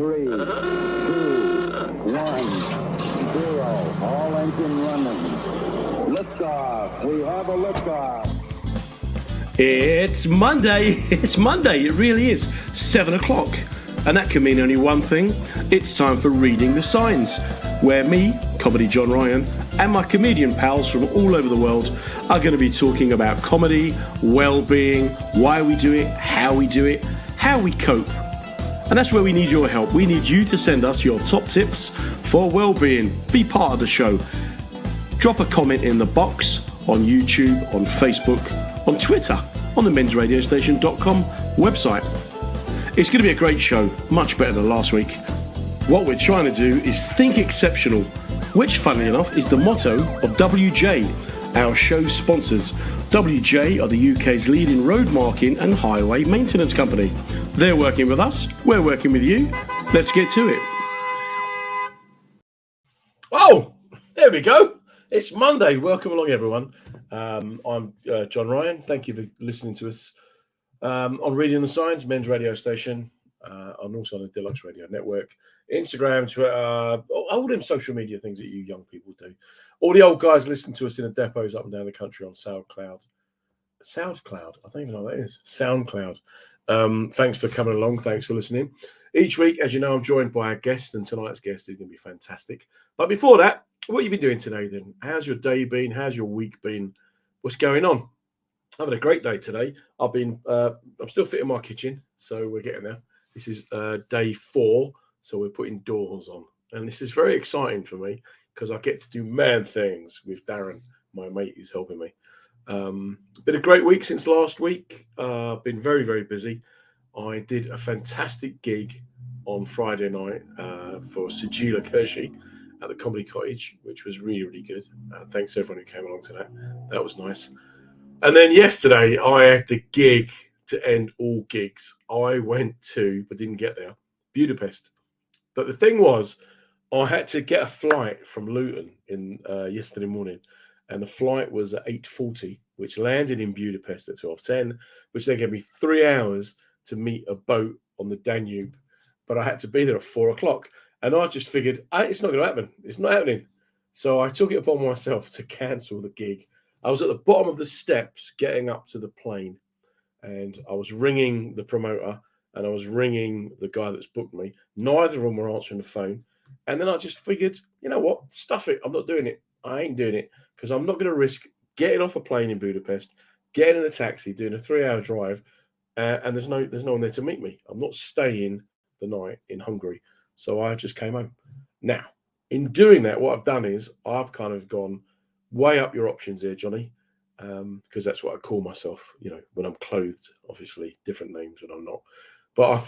3, 2, 1, 0. All engine running. Liftoff. We have a liftoff. It's Monday. It's Monday. It really is. 7 o'clock. And that can mean only one thing. It's time for Reading the Signs, where me, Comedy John Ryan, and my comedian pals from all over the world are going to be talking about comedy, well-being, why we do it, how we cope. And that's where we need your help. We need you to send us your top tips for well-being. Be part of the show. Drop a comment in the box on YouTube, on Facebook, on Twitter, on the mensradiostation.com website. It's going to be a great show, much better than last week. What we're trying to do is think exceptional, which, funnily enough, is the motto of WJ, our show sponsors. WJ are the UK's leading road marking and highway maintenance company. They're working with us, we're working with you. Let's get to it. Oh, there we go. It's Monday. Welcome along, everyone. I'm John Ryan. Thank you for listening to us on Reading the Signs, men's radio station, and also on the Deluxe Radio Network, Instagram, Twitter, all them social media things that you young people do. All the old guys listen to us in the depots up and down the country on SoundCloud. SoundCloud? I don't even know what that is. SoundCloud. Thanks for coming along. Thanks for listening. Each week, as you know, I'm joined by a guest, and tonight's guest is going to be fantastic. But before that, what have you been doing today then? How's your day been? How's your week been? What's going on? I'm having a great day today. I'm still fitting my kitchen, so we're getting there. This is day 4, so we're putting doors on. And this is very exciting for me because I get to do man things with Darren, my mate who's helping me. Been a great week since last week. Been very, very busy. I did a fantastic gig on Friday night for Sajila Kershi at the Comedy Cottage, which was really, really good. Thanks to everyone who came along to that. That was nice. And then yesterday, I had the gig to end all gigs. I went to, but didn't get there, Budapest. But the thing was, I had to get a flight from Luton in yesterday morning, and the flight was at 8:40, which landed in Budapest at 12:10, which then gave me 3 hours to meet a boat on the Danube. But I had to be there at 4 o'clock, and I just figured, it's not going to happen. It's not happening. So I took it upon myself to cancel the gig. I was at the bottom of the steps getting up to the plane, and I was ringing the promoter and I was ringing the guy that's booked me. Neither of them were answering the phone. And then I just figured, you know what? Stuff it. I'm not doing it. I ain't doing it because I'm not going to risk getting off a plane in Budapest, getting in a taxi, doing a 3-hour drive, and there's no one there to meet me. I'm not staying the night in Hungary. So I just came home. Now, in doing that, what I've done is I've kind of gone way up your options here, Johnny, because that's what I call myself, when I'm clothed, obviously, different names when I'm not. But I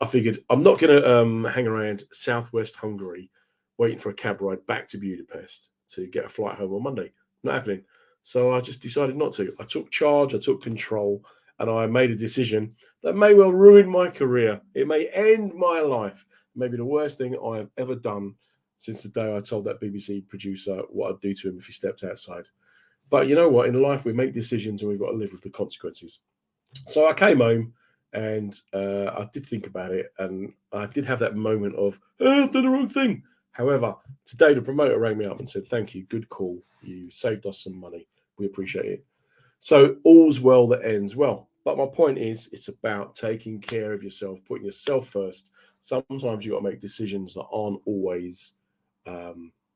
figured I'm not going to hang around southwest Hungary waiting for a cab ride back to Budapest to get a flight home on Monday. Not happening. So I just decided not to. I took charge, I took control, and I made a decision that may well ruin my career. It may end my life. Maybe the worst thing I have ever done since the day I told that BBC producer what I'd do to him if he stepped outside. But you know what? In life, we make decisions and we've got to live with the consequences. So I came home and I did think about it, and I did have that moment of, I've done the wrong thing. However, today the promoter rang me up and said, thank you, good call. You saved us some money. We appreciate it. So all's well that ends well. But my point is, it's about taking care of yourself, putting yourself first. Sometimes you've got to make decisions that aren't always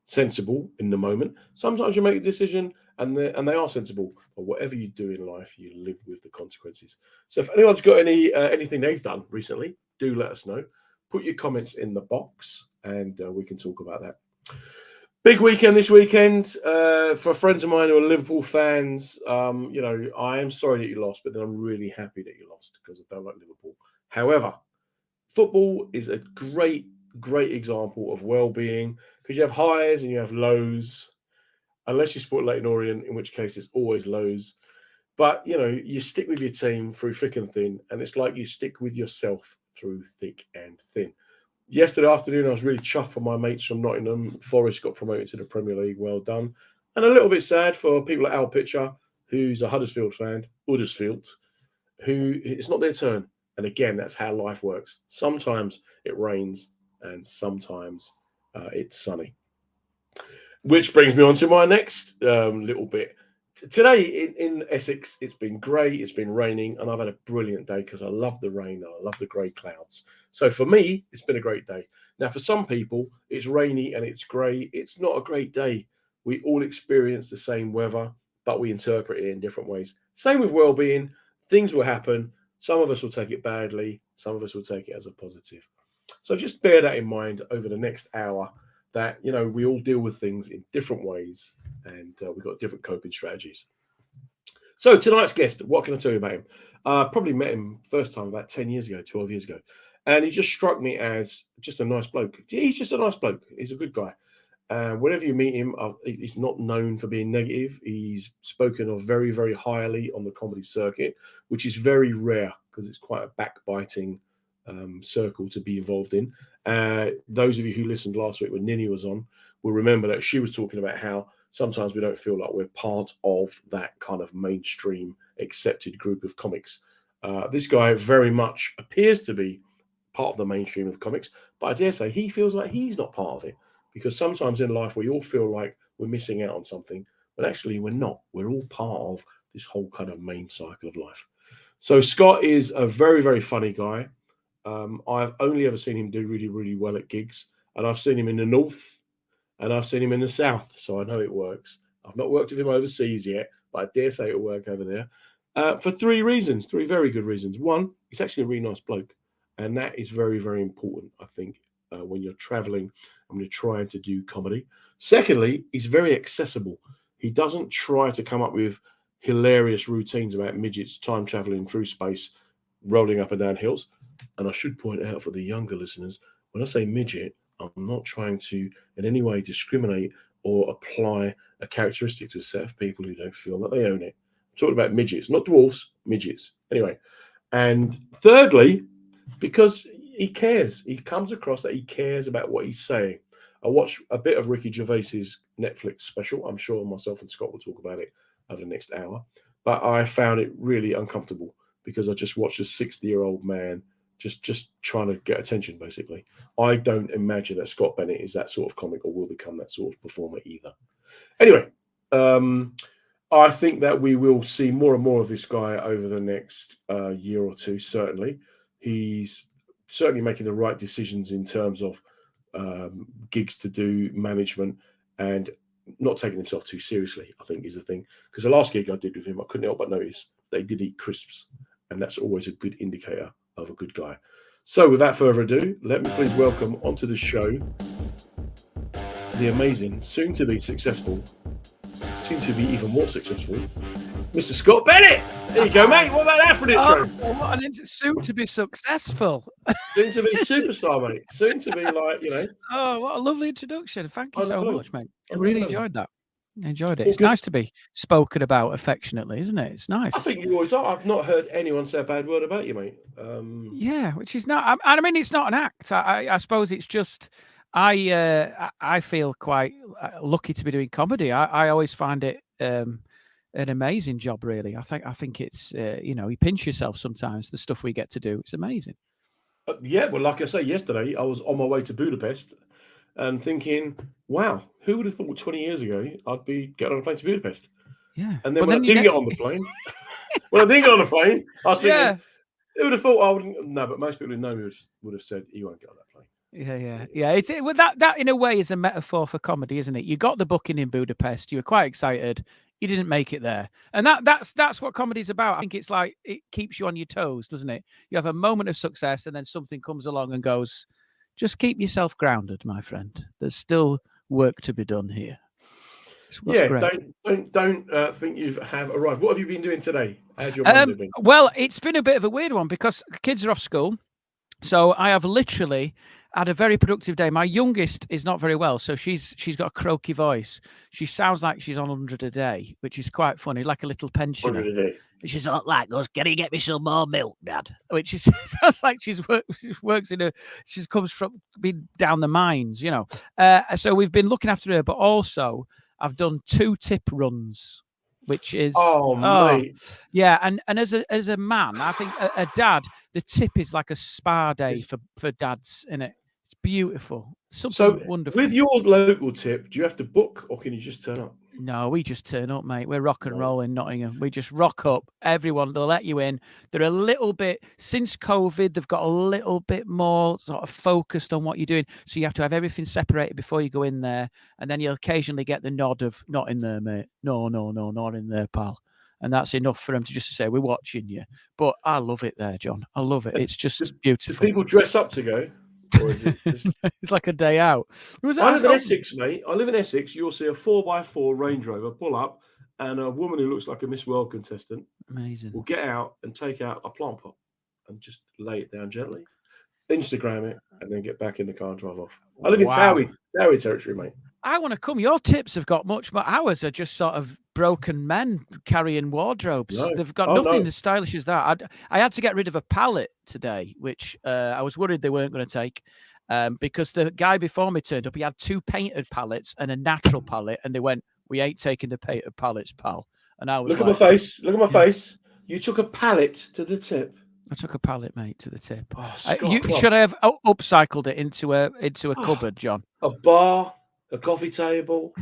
sensible in the moment. Sometimes you make a decision and they are sensible. But whatever you do in life, you live with the consequences. So if anyone's got anything they've done recently, do let us know. Put your comments in the box and we can talk about that. Big weekend this weekend for friends of mine who are Liverpool fans. I am sorry that you lost, but then I'm really happy that you lost because I don't like Liverpool. However, football is a great example of well-being because you have highs and you have lows, unless you support Leyton Orient, in which case it's always lows. But, you stick with your team through thick and thin, and it's like you stick with yourself through thick and thin. Yesterday afternoon, I was really chuffed for my mates from Nottingham. Forest got promoted to the Premier League. Well done. And a little bit sad for people like Al Pitcher, who's a Huddersfield fan, who it's not their turn. And again, that's how life works. Sometimes it rains and sometimes it's sunny. Which brings me on to my next little bit. Today in Essex, it's been grey, it's been raining, and I've had a brilliant day because I love the rain and I love the grey clouds. So for me, it's been a great day. Now, for some people, it's rainy and it's grey. It's not a great day. We all experience the same weather, but we interpret it in different ways. Same with well-being. Things will happen. Some of us will take it badly. Some of us will take it as a positive. So just bear that in mind over the next hour that, we all deal with things in different ways and we've got different coping strategies. So tonight's guest, what can I tell you about him? Probably met him first time about 10 years ago, 12 years ago. And he just struck me as just a nice bloke. He's just a nice bloke. He's a good guy. Whenever you meet him, he's not known for being negative. He's spoken of very, very highly on the comedy circuit, which is very rare because it's quite a backbiting circle to be involved in. Those of you who listened last week when Ninny was on will remember that she was talking about how sometimes we don't feel like we're part of that kind of mainstream accepted group of comics. This guy very much appears to be part of the mainstream of comics, but I dare say he feels like he's not part of it, because sometimes in life we all feel like we're missing out on something, but actually we're not. We're all part of this whole kind of main cycle of life. So Scott is a very, very funny guy. I've only ever seen him do really, really well at gigs, and I've seen him in the north and I've seen him in the south, so I know it works. I've not worked with him overseas yet, but I dare say it'll work over there for three very good reasons. One, he's actually a really nice bloke, and that is very, very important, I think, when you're traveling and you're trying to do comedy. Secondly, he's very accessible. He doesn't try to come up with hilarious routines about midgets time traveling through space, rolling up and down hills. And I should point out for the younger listeners, when I say midget, I'm not trying to in any way discriminate or apply a characteristic to a set of people who don't feel that they own it. I'm talking about midgets, not dwarfs, midgets. Anyway, and thirdly, because he cares. He comes across that he cares about what he's saying. I watched a bit of Ricky Gervais's Netflix special. I'm sure myself and Scott will talk about it over the next hour. But I found it really uncomfortable because I just watched a 60-year-old man just trying to get attention, basically. I don't imagine that Scott Bennett is that sort of comic or will become that sort of performer either. Anyway, I think that we will see more and more of this guy over the next year or two, certainly. He's certainly making the right decisions in terms of gigs to do, management, and not taking himself too seriously, I think, is the thing. Because the last gig I did with him, I couldn't help but notice they did eat crisps, and that's always a good indicator of a good guy. So without further ado, let me please welcome onto the show the amazing, soon-to-be successful, soon-to-be even more successful, Mr. Scott Bennett. There you go, mate. What about that for an intro? Oh, what an soon-to-be successful. Soon-to-be superstar, mate. Soon-to-be like. Oh, what a lovely introduction. Thank you so much, mate. I really enjoyed that. I enjoyed it. Well, it's nice to be spoken about affectionately, isn't it? It's nice. I think you always are. I've not heard anyone say a bad word about you, mate. Yeah, which is not. I mean, it's not an act. I suppose it's just. I feel quite lucky to be doing comedy. I always find it an amazing job. Really, I think it's you pinch yourself sometimes. The stuff we get to do, it's amazing. Yeah, well, like I say, yesterday I was on my way to Budapest. And thinking, wow, who would have thought 20 years ago I'd be getting on a plane to Budapest? Yeah. And then when I didn't get on the plane, I was thinking, who would have thought I wouldn't? No, but most people who know me would have said, he won't get on that plane. Yeah. Well, that in a way is a metaphor for comedy, isn't it? You got the booking in Budapest, you were quite excited, you didn't make it there, and that's what comedy's about. I think it's like it keeps you on your toes, doesn't it? You have a moment of success, and then something comes along and goes. Just keep yourself grounded, my friend. There's still work to be done here. Don't think you have arrived. What have you been doing today? How's your Monday been? Well, it's been a bit of a weird one because kids are off school. So I have literally had a very productive day. My youngest is not very well, so she's got a croaky voice. She sounds like she's on 100 a day, which is quite funny, like a little pensioner. 100 a day. She's not like goes, can you get me some more milk, Dad? Which is, sounds like she comes from being down the mines, So we've been looking after her, but also I've done 2 tip runs, which is mate. Yeah, and as a man, I think a dad, the tip is like a spa day for dads, innit? It's beautiful. Something So, wonderful. with your local tip, do you have to book or can you just turn up? No, we just turn up, mate. We're rock and No. roll in Nottingham. We just rock up. Everyone, they'll let you in. They're a little bit, since COVID, they've got a little bit more sort of focused on what you're doing. So you have to have everything separated before you go in there. And then you'll occasionally get the nod of, not in there, mate. No, not in there, pal. And that's enough for them to just say, we're watching you. But I love it there, John. I love it. It's just Do beautiful. people dress up to go? Or is it just... It's like a day out. I live in Essex, mate. I live in Essex. You'll see a 4x4 Range Rover pull up, and a woman who looks like a Miss World contestant Amazing. will get out and take out a plant pot and just lay it down gently, Instagram it, and then get back in the car and drive off. I live in Towie territory, mate. I want to come. Your tips have got much more. Ours are just sort of broken men carrying wardrobes. No. They've got Oh, nothing no. as stylish as that. I had to get rid of a pallet today, which I was worried they weren't going to take. Because the guy before me turned up, he had 2 painted pallets and a natural pallet, and they went, "We ain't taking the painted pallets, pal." And I was Look at my face. Look at my face. You took a pallet to the tip. I took a pallet, mate, to the tip. Oh, Should I have upcycled it into a cupboard, John? A bar, a coffee table.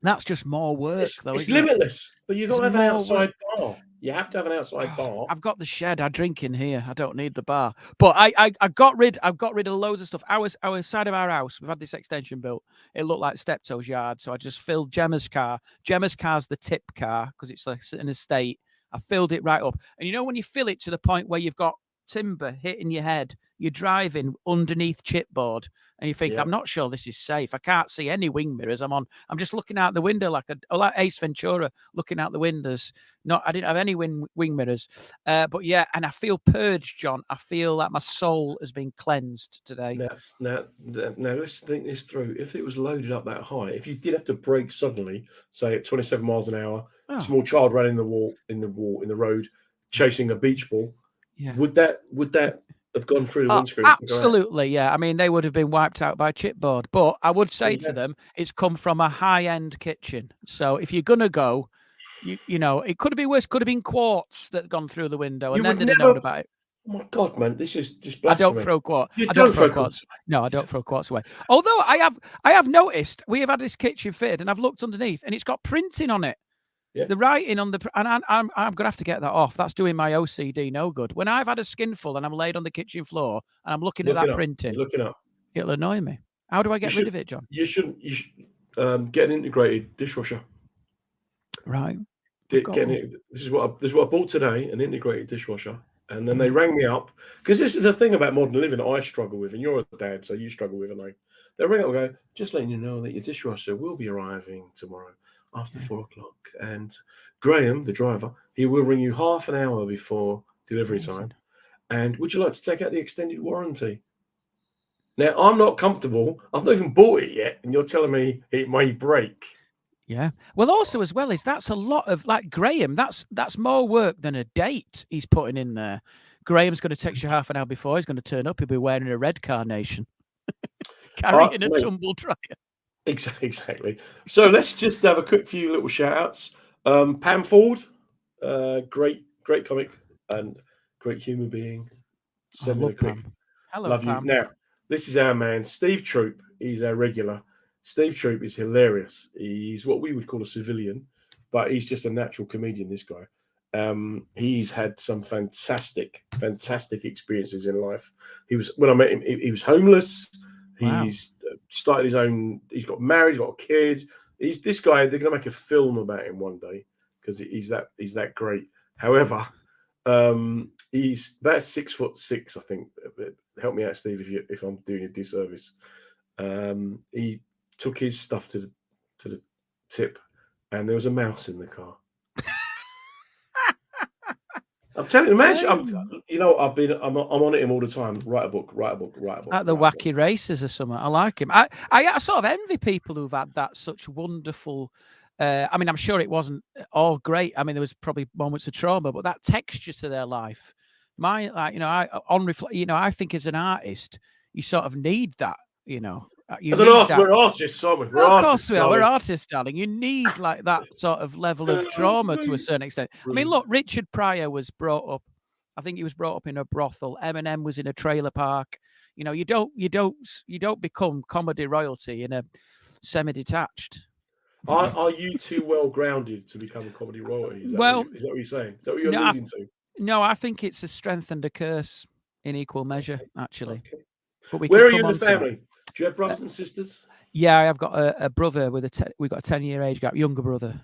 That's just more work, though. It's isn't limitless, but you've got to have an more outside bar. You have to have an outside bar. I've got the shed. I drink in here. I don't need the bar. But I got rid of loads of stuff. Our side of our house, we've had this extension built. It looked like Steptoe's yard. So I just filled Gemma's car. Gemma's car's the tip car because it's like an estate. I filled it right up. And you know when you fill it to the point where you've got timber hitting your head, you're driving underneath chipboard and you think, I'm not sure this is safe. I can't see any wing mirrors. I'm just looking out the window like Ace Ventura looking out the windows. I didn't have any wing mirrors. But yeah, and I feel purged, John. I feel like my soul has been cleansed today. Now let's think this through. If it was loaded up that high, if you did have to brake suddenly, say at 27 miles an hour, a small child running in the road, chasing a beach ball, would that have gone through the windscreen? Absolutely, yeah. I mean, they would have been wiped out by chipboard. But I would say to them, it's come from a high-end kitchen. So if you're gonna go, you know, it could have been worse. Could have been quartz that gone through the window, and then they'd have known about it. Oh my God, man, this is just blasphemy. I don't throw quartz. I don't throw quartz. No, I don't throw quartz away. Although I have noticed we have had this kitchen fitted, and I've looked underneath, and it's got printing on it. Yeah. The writing on the and I'm gonna have to get that off. That's doing my OCD no good. When I've had a skinful and I'm laid on the kitchen floor and I'm looking at that printing, looking up, it'll annoy me. How do I get rid of it, John? You should get an integrated dishwasher. Right. This is what I bought today, an integrated dishwasher. And then they rang me up because this is the thing about modern living I struggle with, and you're a dad, so you struggle with it. And they ring up and go, just letting you know that your dishwasher will be arriving tomorrow after 4 o'clock. And Graham, the driver, he will ring you half an hour before delivery time. And would you like to take out the extended warranty? Now, I'm not comfortable. I've not even bought it yet, and you're telling me it may break. Yeah. Well, also as well is that's a lot of like Graham. That's more work than a date he's putting in there. Graham's going to text you half an hour before. He's going to turn up. He'll be wearing a red carnation, carrying a tumble dryer. Exactly. So let's just have a quick few little shout outs. Pam Ford, great comic and great human being. Send me a quick. Hello, love Pam. You. Now, this is our man, Steve Troop. He's our regular. Steve Troop is hilarious. He's what we would call a civilian, but he's just a natural comedian, this guy. He's had some fantastic experiences in life. When I met him, he was homeless. Wow. He's started his own. He's got married. He's got a kid. He's this guy. They're going to make a film about him one day because he's that great. However, he's about 6'6", I think. Help me out, Steve, if I'm doing a disservice. He took his stuff to the tip, and there was a mouse in the car. I'm telling you, man. I'm on him all the time. Write a book. At the wacky races or something. I like him. I sort of envy people who've had that such wonderful. I mean, I'm sure it wasn't all great. I mean, there was probably moments of trauma, but that texture to their life. I think as an artist, you sort of need that. As an artist, we're artists, aren't we? Of course we are. We're artists, darling. You need like that sort of level of trauma to a certain extent. I mean, look, Richard Pryor was brought up. I think he was brought up in a brothel. Eminem was in a trailer park. You know, you don't become comedy royalty in a semi-detached. Are you too well grounded to become a comedy royalty? Is that Well, is that what you're saying? Is that what you're no, alluding to? no, I think it's a strength and a curse in equal measure, actually. Okay. But we Where can are you come in the on to that. family? Do you have brothers and sisters? Yeah, I've got a brother with we've got a 10-year age gap, younger brother.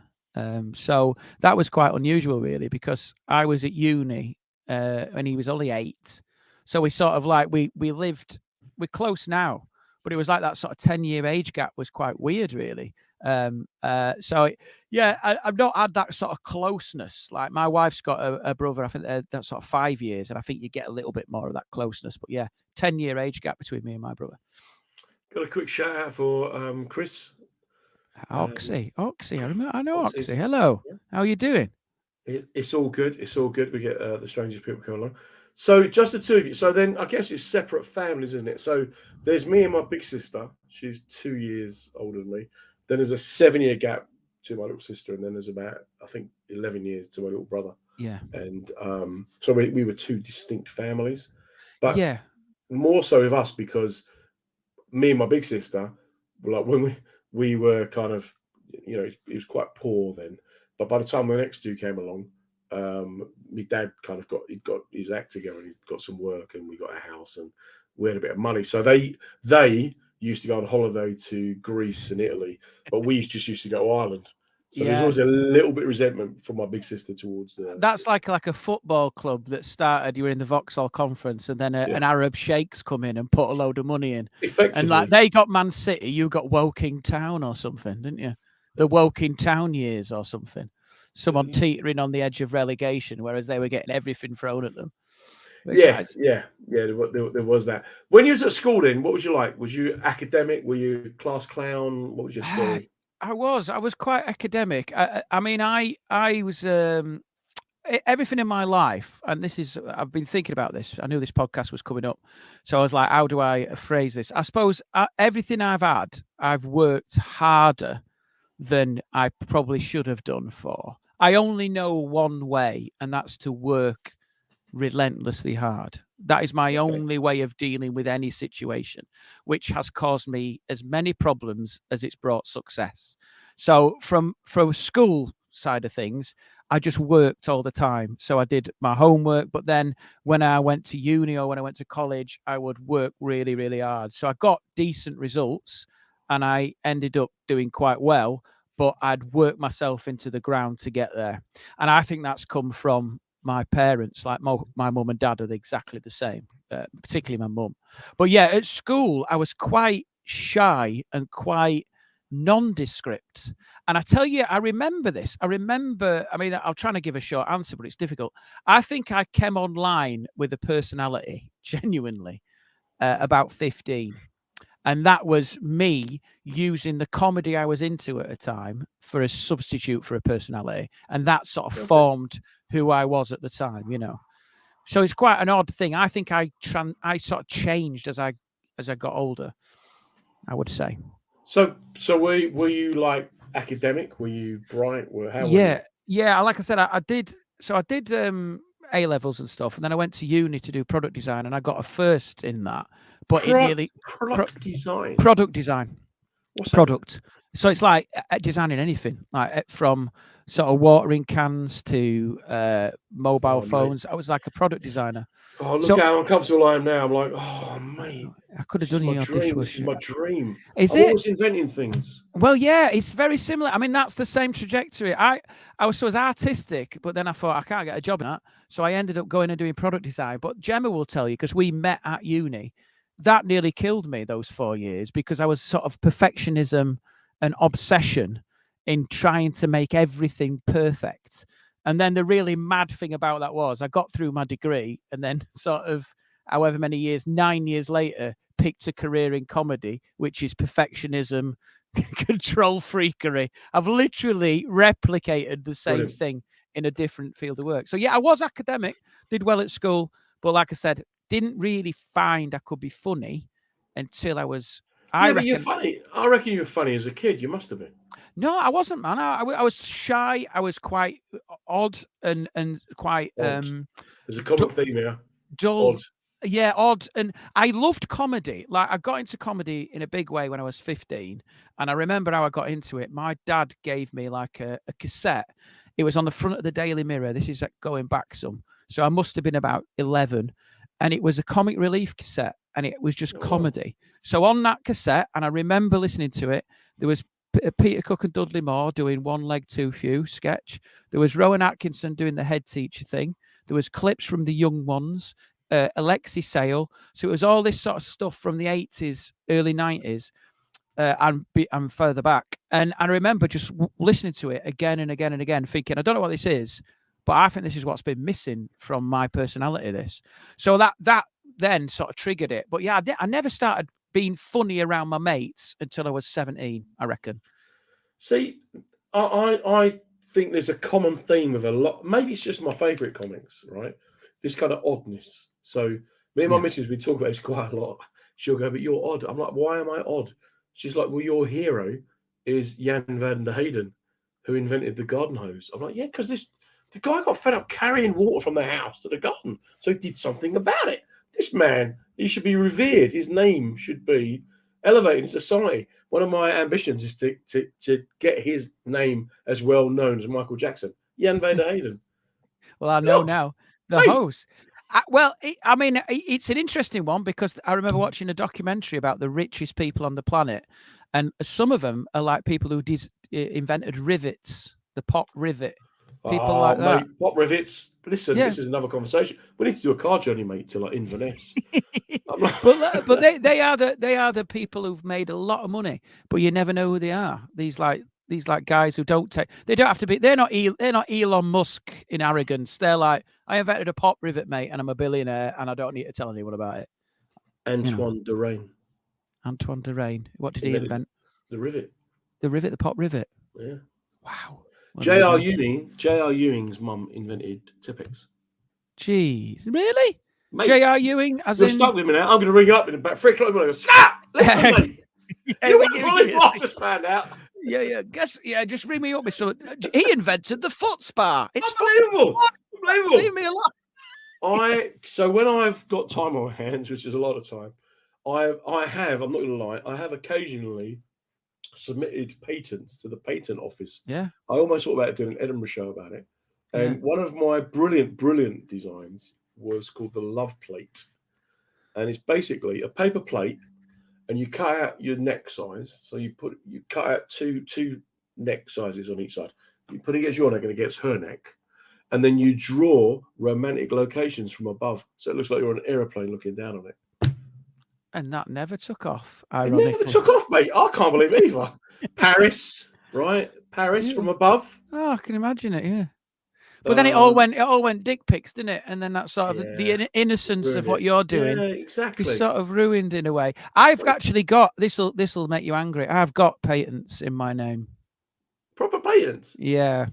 So that was quite unusual, really, because I was at uni and he was only 8. So we sort of like we're close now, but it was like that sort of 10-year age gap was quite weird, really. Yeah, I've not had that sort of closeness. Like my wife's got a brother, I think that's sort of 5 years, and I think you get a little bit more of that closeness. But yeah, 10-year age gap between me and my brother. Got a quick shout out for Chris. Oxy, I know Oxy's- Oxy. Hello, yeah. how are you doing? It's all good. It's all good. We get the strangest people coming along. So just the two of you. So then I guess it's separate families, isn't it? So there's me and my big sister. She's 2 years older than me. Then there's a 7-year gap to my little sister, and then there's about I think 11 years to my little brother. Yeah, And so we were two distinct families, but yeah, more so with us because me and my big sister were like when we were kind of it was quite poor then, but by the time the next two came along, my dad kind of got his act together and he got some work and we got a house and we had a bit of money. So they used to go on holiday to Greece and Italy, but we just used to go to Ireland. So there's yeah. always a little bit of resentment from my big sister towards That's like a football club that started. You were in the Vauxhall Conference, and then an Arab sheikhs come in and put a load of money in. effectively. And like they got Man City, you got Woking Town or something, didn't you? The Woking Town years or something. Someone teetering on the edge of relegation, whereas they were getting everything thrown at them. Yeah. There was that. When you was at school, then what was you like? Was you academic? Were you class clown? What was your story? I was quite academic. I mean, I was everything in my life, and this is I've been thinking about this. I knew this podcast was coming up, so I was like, how do I phrase this? I suppose everything I've had, I've worked harder than I probably should have done for. I only know one way, and that's to work relentlessly hard. That is my only way of dealing with any situation, which has caused me as many problems as it's brought success. So from school side of things, I just worked all the time. So I did my homework, but then when I went to uni or when I went to college, I would work really, really hard. So I got decent results and I ended up doing quite well, but I'd worked myself into the ground to get there. And I think that's come from my parents. Like my mum and dad are exactly the same, particularly my mum. But yeah, at school, I was quite shy and quite nondescript. And I tell you, I remember this. I mean, I'm trying to give a short answer, but it's difficult. I think I came online with a personality, genuinely, about 15. And that was me using the comedy I was into at a time for a substitute for a personality. And that sort of formed who I was at the time, you know. So it's quite an odd thing. I think I sort of changed as I got older, I would say. So were you like academic? Were you bright? How were you? Yeah. Like I said, I did. So I did A levels and stuff, and then I went to uni to do product design, and I got a first in that. But it nearly product design. Product design. What's product. So it's like designing anything, like from sort of watering cans to mobile phones. Mate. I was like a product designer. Oh, look how uncomfortable I am now. I'm like, oh, mate. I could have done your dishwasher. This is my dream. I'm always inventing things. Well, yeah, it's very similar. I mean, that's the same trajectory. I was artistic, but then I thought I can't get a job in that. So I ended up going and doing product design. But Gemma will tell you, because we met at uni, that nearly killed me those 4 years, because I was sort of perfectionism and obsession in trying to make everything perfect. And then the really mad thing about that was I got through my degree and then sort of however many years, 9 years later, picked a career in comedy, which is perfectionism, control freakery. I've literally replicated the same thing in a different field of work. So yeah, I was academic, did well at school, but like I said, didn't really find I could be funny until I was. But you're funny. I reckon you were funny as a kid. You must have been. No, I wasn't, man. I was shy. I was quite odd and quite. There's a common theme here. Dull. Odd. Yeah, odd. And I loved comedy. Like, I got into comedy in a big way when I was 15. And I remember how I got into it. My dad gave me like a cassette. It was on the front of the Daily Mirror. This is going back some. So I must have been about 11. And it was a comic relief cassette. And it was just Oh, wow. comedy. So on that cassette, and I remember listening to it, there was Peter Cook and Dudley Moore doing One Leg Too Few sketch. There was Rowan Atkinson doing the head teacher thing. There was clips from the Young Ones. Alexi Sale. So it was all this sort of stuff from the 80s, early 90s, and further back. And I remember just listening to it again and again and again, thinking, I don't know what this is, but I think this is what's been missing from my personality. This, so that then sort of triggered it. But yeah, I never started being funny around my mates until I was 17, I reckon. See, I think there's a common theme with a lot. Maybe it's just my favourite comics, right? This kind of oddness. So me and my missus, we talk about this quite a lot. She'll go, but you're odd. I'm like, why am I odd? She's like, well, your hero is Jan van der Heyden, who invented the garden hose. I'm like, yeah, because the guy got fed up carrying water from the house to the garden, so he did something about it. This man, he should be revered. His name should be elevated in society. One of my ambitions is to get his name as well known as Michael Jackson. Jan van der Heyden. Well, I know now. The hose. It's an interesting one because I remember watching a documentary about the richest people on the planet, and some of them are like people who invented rivets, the pop rivet. People like that. Mate, pop rivets. Listen, this is another conversation. We need to do a car journey, mate, to like Inverness. but they are the people who've made a lot of money, but you never know who they are. These guys who don't have to be. They're not Elon Musk in arrogance. They're like, I invented a pop rivet, mate, and I'm a billionaire, and I don't need to tell anyone about it. Antoine Derain. Antoine Derain. What did he invent? The rivet. The rivet, the pop rivet. Yeah. Wow. J.R. Ewing's mum invented Tipex. Jeez, really? Mate, J.R. Ewing, as you're in... stuck with me now. I'm going to ring up in about 3 o'clock in the morning. Stop! Listen, mate. I just found out. Yeah. Just ring me up with some. He invented the foot spa. It's unbelievable. Unbelievable. Leave me alone. So when I've got time on my hands, which is a lot of time, I have, I'm not going to lie, I have occasionally submitted patents to the patent office. Yeah. I almost thought about doing an Edinburgh show about it. And one of my brilliant designs was called the Love Plate. And it's basically a paper plate, and you cut out your neck size. So you cut out two neck sizes on each side. You put it against your neck and against her neck. And then you draw romantic locations from above. So it looks like you're on an aeroplane looking down on it. And that never took off. It never took off, mate. I can't believe it either. Paris, right? Paris from above. Oh, I can imagine it, yeah. But then it all went dick pics, didn't it? And then that sort of the innocence of what you're doing, exactly, is sort of ruined in a way. I've actually got this'll make you angry. I've got patents in my name. Proper patents? Yeah.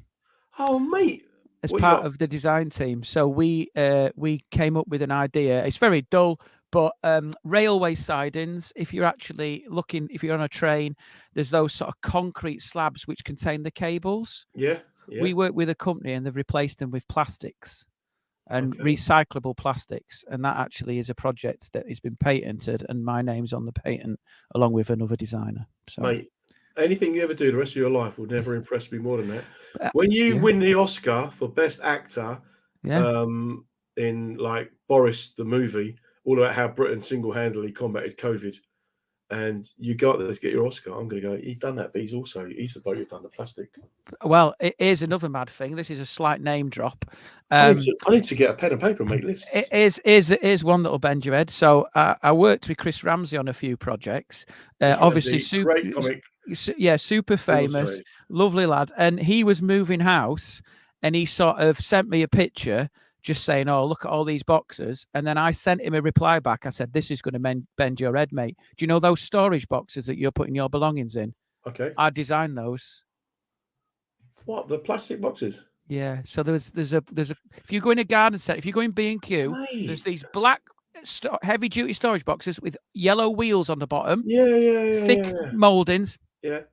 Oh, mate. As part of the design team, so we came up with an idea. It's very dull, but railway sidings. If you're actually looking, if you're on a train, there's those sort of concrete slabs which contain the cables. Yeah. We work with a company and they've replaced them with plastics and recyclable plastics. And that actually is a project that has been patented, and my name's on the patent along with another designer. So, mate, anything you ever do the rest of your life will never impress me more than that. When you win the Oscar for Best Actor in like Boris the movie, all about how Britain single-handedly combated COVID, and you go out there to get your Oscar, I'm going to go, he's done that, but he's the bloke who's done the plastic. Well, it is another mad thing. This is a slight name drop. I need to get a pen and paper and make lists. It is one that will bend your head. So I worked with Chris Ramsey on a few projects. Obviously, great comic. Yeah, super famous, lovely lad. And he was moving house, and he sort of sent me a picture just saying, oh, look at all these boxes. And then I sent him a reply back. I said, this is going to bend your head, mate. Do you know those storage boxes that you're putting your belongings in? Okay. I designed those. What, the plastic boxes? Yeah. So there's a if you go in a garden set, if you go in B&Q, there's these black heavy duty storage boxes with yellow wheels on the bottom. Yeah. Thick moldings. Yeah.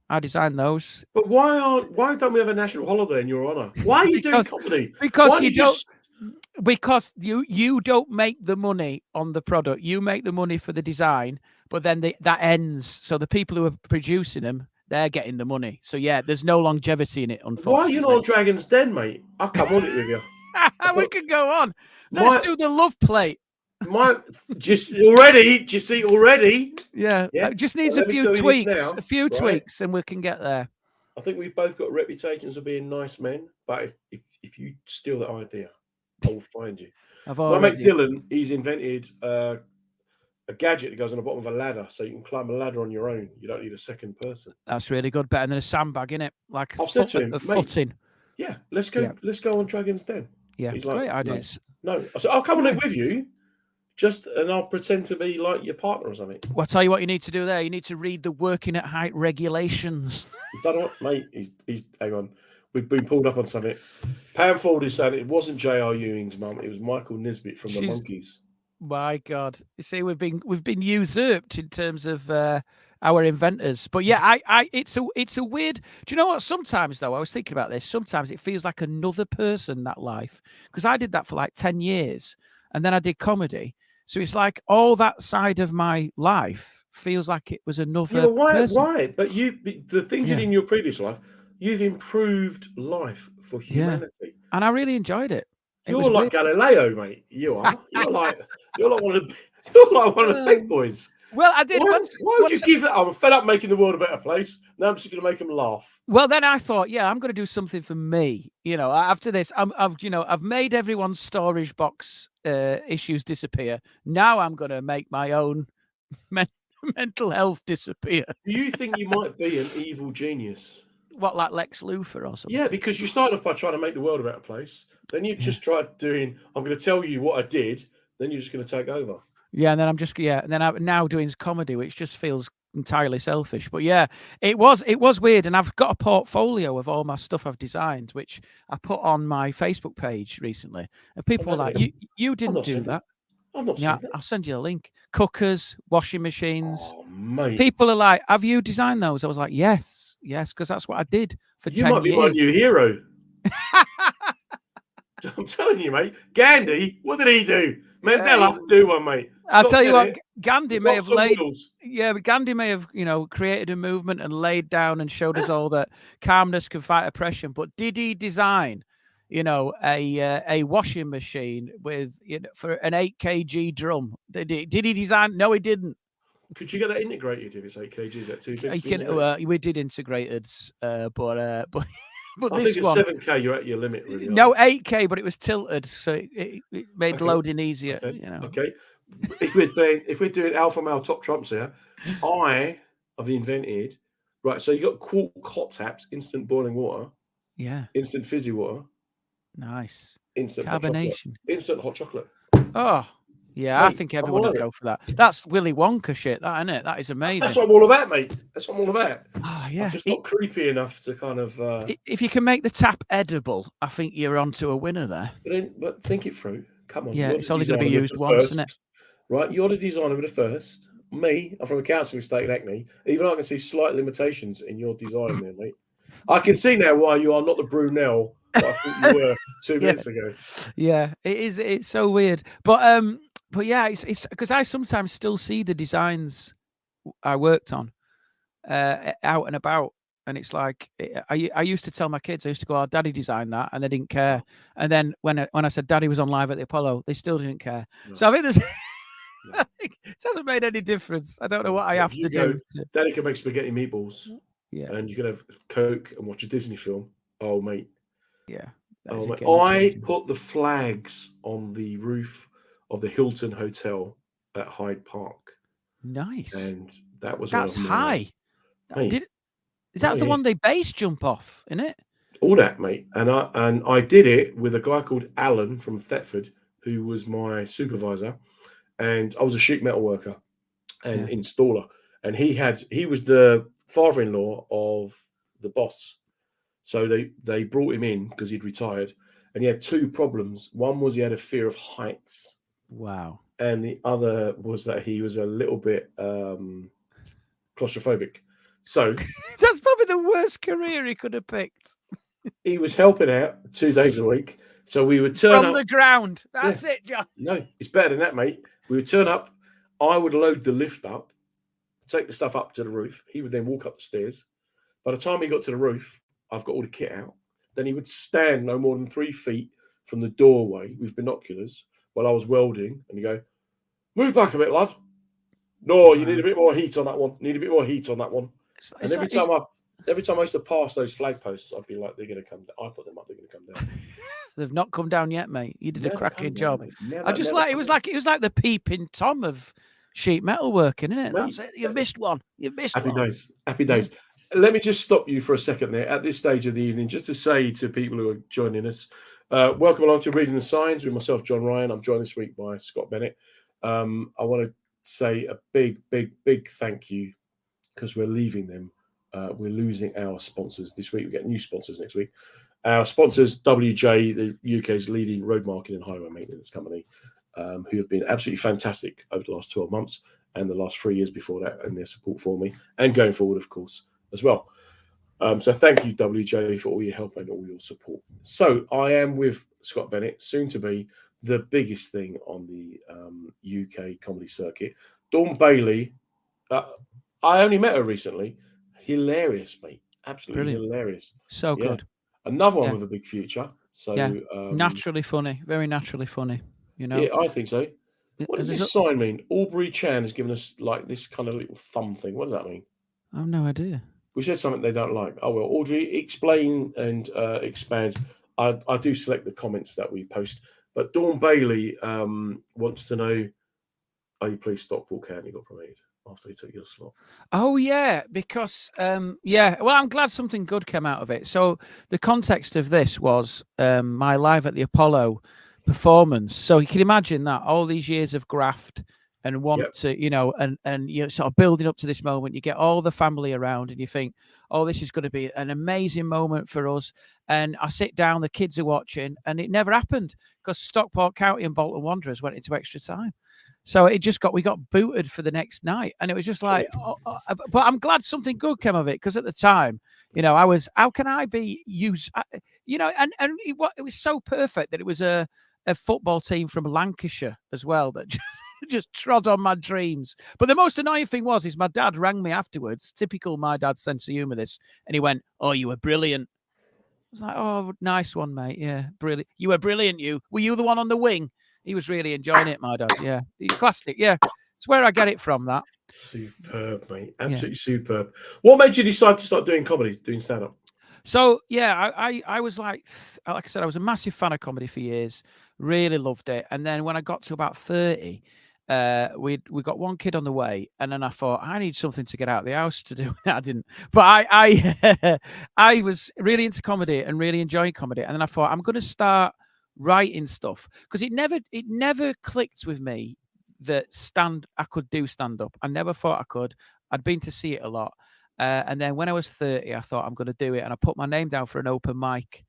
I designed those. But why don't we have a national holiday in your honour? Why are you doing comedy? Because you don't. Because you don't make the money on the product. You make the money for the design, but then that ends. So the people who are producing them, they're getting the money. So yeah, there's no longevity in it, Why are you not unfortunately. on Dragon's Den, mate? I'll come on it with you. We could go on. Let's do the love plate. Just already. Do you see already? Yeah, Yeah. it just needs Well, a let me few tell you this tweaks. now, A few right? tweaks, and we can get there. I think we've both got reputations of being nice men, but if you steal that idea, I will find you. My mate Dylan, he's invented a gadget that goes on the bottom of a ladder, so you can climb a ladder on your own. You don't need a second person. That's really good. Better than a sandbag, innit? Like I've said to him, a mate, footing. Yeah, let's go. Yeah. Let's go on Dragon's Den. Yeah, He's like, great ideas. No. I said, I'll come on it with you. And I'll pretend to be like your partner or something. Well, I'll tell you what you need to do there. You need to read the working at height regulations. Done what, mate? He's hang on. We've been pulled up on something. Pam Ford is saying it wasn't J.R. Ewing's mum. It was Michael Nisbet from the Monkees. My God, you see, we've been usurped in terms of our inventors. But yeah, it's a weird. Do you know what? Sometimes though, I was thinking about this. Sometimes it feels like another person, that life, because I did that for like 10 years, and then I did comedy. So it's like all that side of my life feels like it was another. Yeah, why? person. Why? But the things you did in your previous life, you've improved life for humanity, and I really enjoyed it. You're like Galileo, mate. You are. You're like one of the big boys. Well, I did. Why would you give that? I'm fed up making the world a better place. Now I'm just going to make them laugh. Well, then I thought, yeah, I'm going to do something for me. You know, after this, I've made everyone's storage box issues disappear. Now I'm going to make my own mental health disappear. Do you think you might be an evil genius? What, like Lex Luthor or something? Yeah, because you started off by trying to make the world a better place. Then you just tried doing, I'm going to tell you what I did. Then you're just going to take over. Yeah, and then and then I'm now doing comedy, which just feels entirely selfish. But yeah, it was weird. And I've got a portfolio of all my stuff I've designed, which I put on my Facebook page recently. And people were like, you didn't do that. I've not seen that. I'll send you a link. Cookers, washing machines. Oh, mate. People are like, have you designed those? I was like, yes, because that's what I did for 10 years. You might be my new hero. I'm telling you, mate. Gandhi, what did he do? Mandela, do one, mate. I'll tell you what, Gandhi may have laid. Wheels. Yeah, but Gandhi may have, created a movement and laid down and showed us all that calmness can fight oppression. But did he design, a washing machine with for an 8 kg drum? Did he design? No, he didn't. Could you get that integrated if it's 8 kg? Is that too big? We did integrated, but. But I think it's 7K. You're at your limit, really. No, 8K, but it was tilted, so it made loading easier. Okay. If we're doing alpha male top trumps here, I have invented right. So you got Quark hot taps, instant boiling water. Yeah. Instant fizzy water. Nice. Instant carbonation. Instant hot chocolate. Oh. Yeah, mate, I think everyone would go for that. That's Willy Wonka shit, that, isn't it? That is amazing. That's what I'm all about, mate. That's what I'm all about. Oh, yeah. I'm just not creepy enough to kind of... if you can make the tap edible, I think you're onto a winner there. But think it through. Come on. Yeah, it's only going to be used once, isn't it? Right, you're the designer with the first. Me, I'm from a council estate in Hackney. Even I can see slight limitations in your design there, mate. I can see now why you are not the Brunel that I thought you were 2 minutes ago. Yeah, it is. It's so weird. But yeah, it's because I sometimes still see the designs I worked on out and about, and it's like I used to tell my kids, I used to go, "Oh, Daddy designed that," and they didn't care. And then when I said Daddy was on live at the Apollo, they still didn't care. No. So I think there's. It hasn't made any difference. I don't know what I have to do. Daddy can make spaghetti meatballs. Yeah, and you can have Coke and watch a Disney film. Oh, mate. Yeah. Oh, mate. I put the flags on the roof of the Hilton Hotel at Hyde Park. Nice. And that's high. Is that the one they base jump off, isn't it? All that, mate. And I did it with a guy called Alan from Thetford, who was my supervisor, and I was a sheet metal worker and installer, and he was the father-in-law of the boss. So they brought him in because he'd retired, and he had two problems. One was he had a fear of heights. Wow. And the other was that he was a little bit claustrophobic. So that's probably the worst career he could have picked. He was helping out 2 days a week. So we would turn From up. the ground. That's it, John. No, it's better than that, mate. We would turn up. I would load the lift up, take the stuff up to the roof. He would then walk up the stairs. By the time he got to the roof, I've got all the kit out. Then he would stand no more than 3 feet from the doorway with binoculars while I was welding, and he'd go, "Move back a bit, lad. No, you need a bit more heat on that one. Need a bit more heat on that one." And every time I used to pass those flag posts, I'd be like, "They're going to come down." I put them up. They're going to come down. They've not come down yet, mate. You did a cracking job. Never, I just like it was like the peeping Tom of sheet metal working, isn't it? Mate, That's it. You missed one. You missed Happy one. days. Happy days. Let me just stop you for a second there at this stage of the evening, just to say to people who are joining us, welcome along to Reading the Signs with myself, John Ryan. I'm joined this week by Scott Bennett. I want to say a big, big, big thank you because we're leaving them. We're losing our sponsors this week. We get new sponsors next week. Our sponsors, WJ, the UK's leading road marking and highway maintenance company, who have been absolutely fantastic over the last 12 months and the last 3 years before that, and their support for me and going forward, of course, as well. So thank you, WJ, for all your help and all your support. So I am with Scott Bennett, soon to be the biggest thing on the UK comedy circuit. Dawn Bailey, I only met her recently. Hilarious, mate. Absolutely Brilliant. hilarious. So good. Another one with a big future. So naturally funny, very naturally funny. You know. Yeah, I think so. What does There's this sign mean? Aubrey Chan has given us like this kind of little thumb thing. What does that mean? I have no idea. We said something they don't like. Oh well, Audrey, explain and expand. I do select the comments that we post, but Dawn Bailey wants to know: are you pleased Stockport County got promoted after he took your slot? Oh yeah, because well, I'm glad something good came out of it. So the context of this was my Live at the Apollo performance. So you can imagine that all these years of graft and want to, you know, and you're sort of building up to this moment. You get all the family around, and you think, oh, this is going to be an amazing moment for us. And I sit down, the kids are watching, and it never happened because Stockport County and Bolton Wanderers went into extra time. So we got booted for the next night, and it was just like, but I'm glad something good came of it because at the time, you know, I was, how can I be used, you know, and it was so perfect that it was a football team from Lancashire as well that just trod on my dreams. But the most annoying thing is my dad rang me afterwards, typical my dad's sense of humor, this, and he went, "Oh, you were brilliant." I was like, "Oh, nice one, mate. Yeah, brilliant. You were brilliant. Were you the one on the wing?" He was really enjoying it, my dad. Yeah, classic. Yeah, it's where I get it from. That superb, mate. Absolutely superb. What made you decide to start doing comedy, doing stand-up? So yeah, I was like I said, I was a massive fan of comedy for years. Really loved it. And then when I got to about 30, we got one kid on the way, and then I thought I need something to get out of the house to do. I didn't, but I I was really into comedy and really enjoying comedy. And then I thought I'm going to start writing stuff because it never clicked with me that I could do stand up. I never thought I could. I'd been to see it a lot. And then when I was 30, I thought I'm going to do it. And I put my name down for an open mic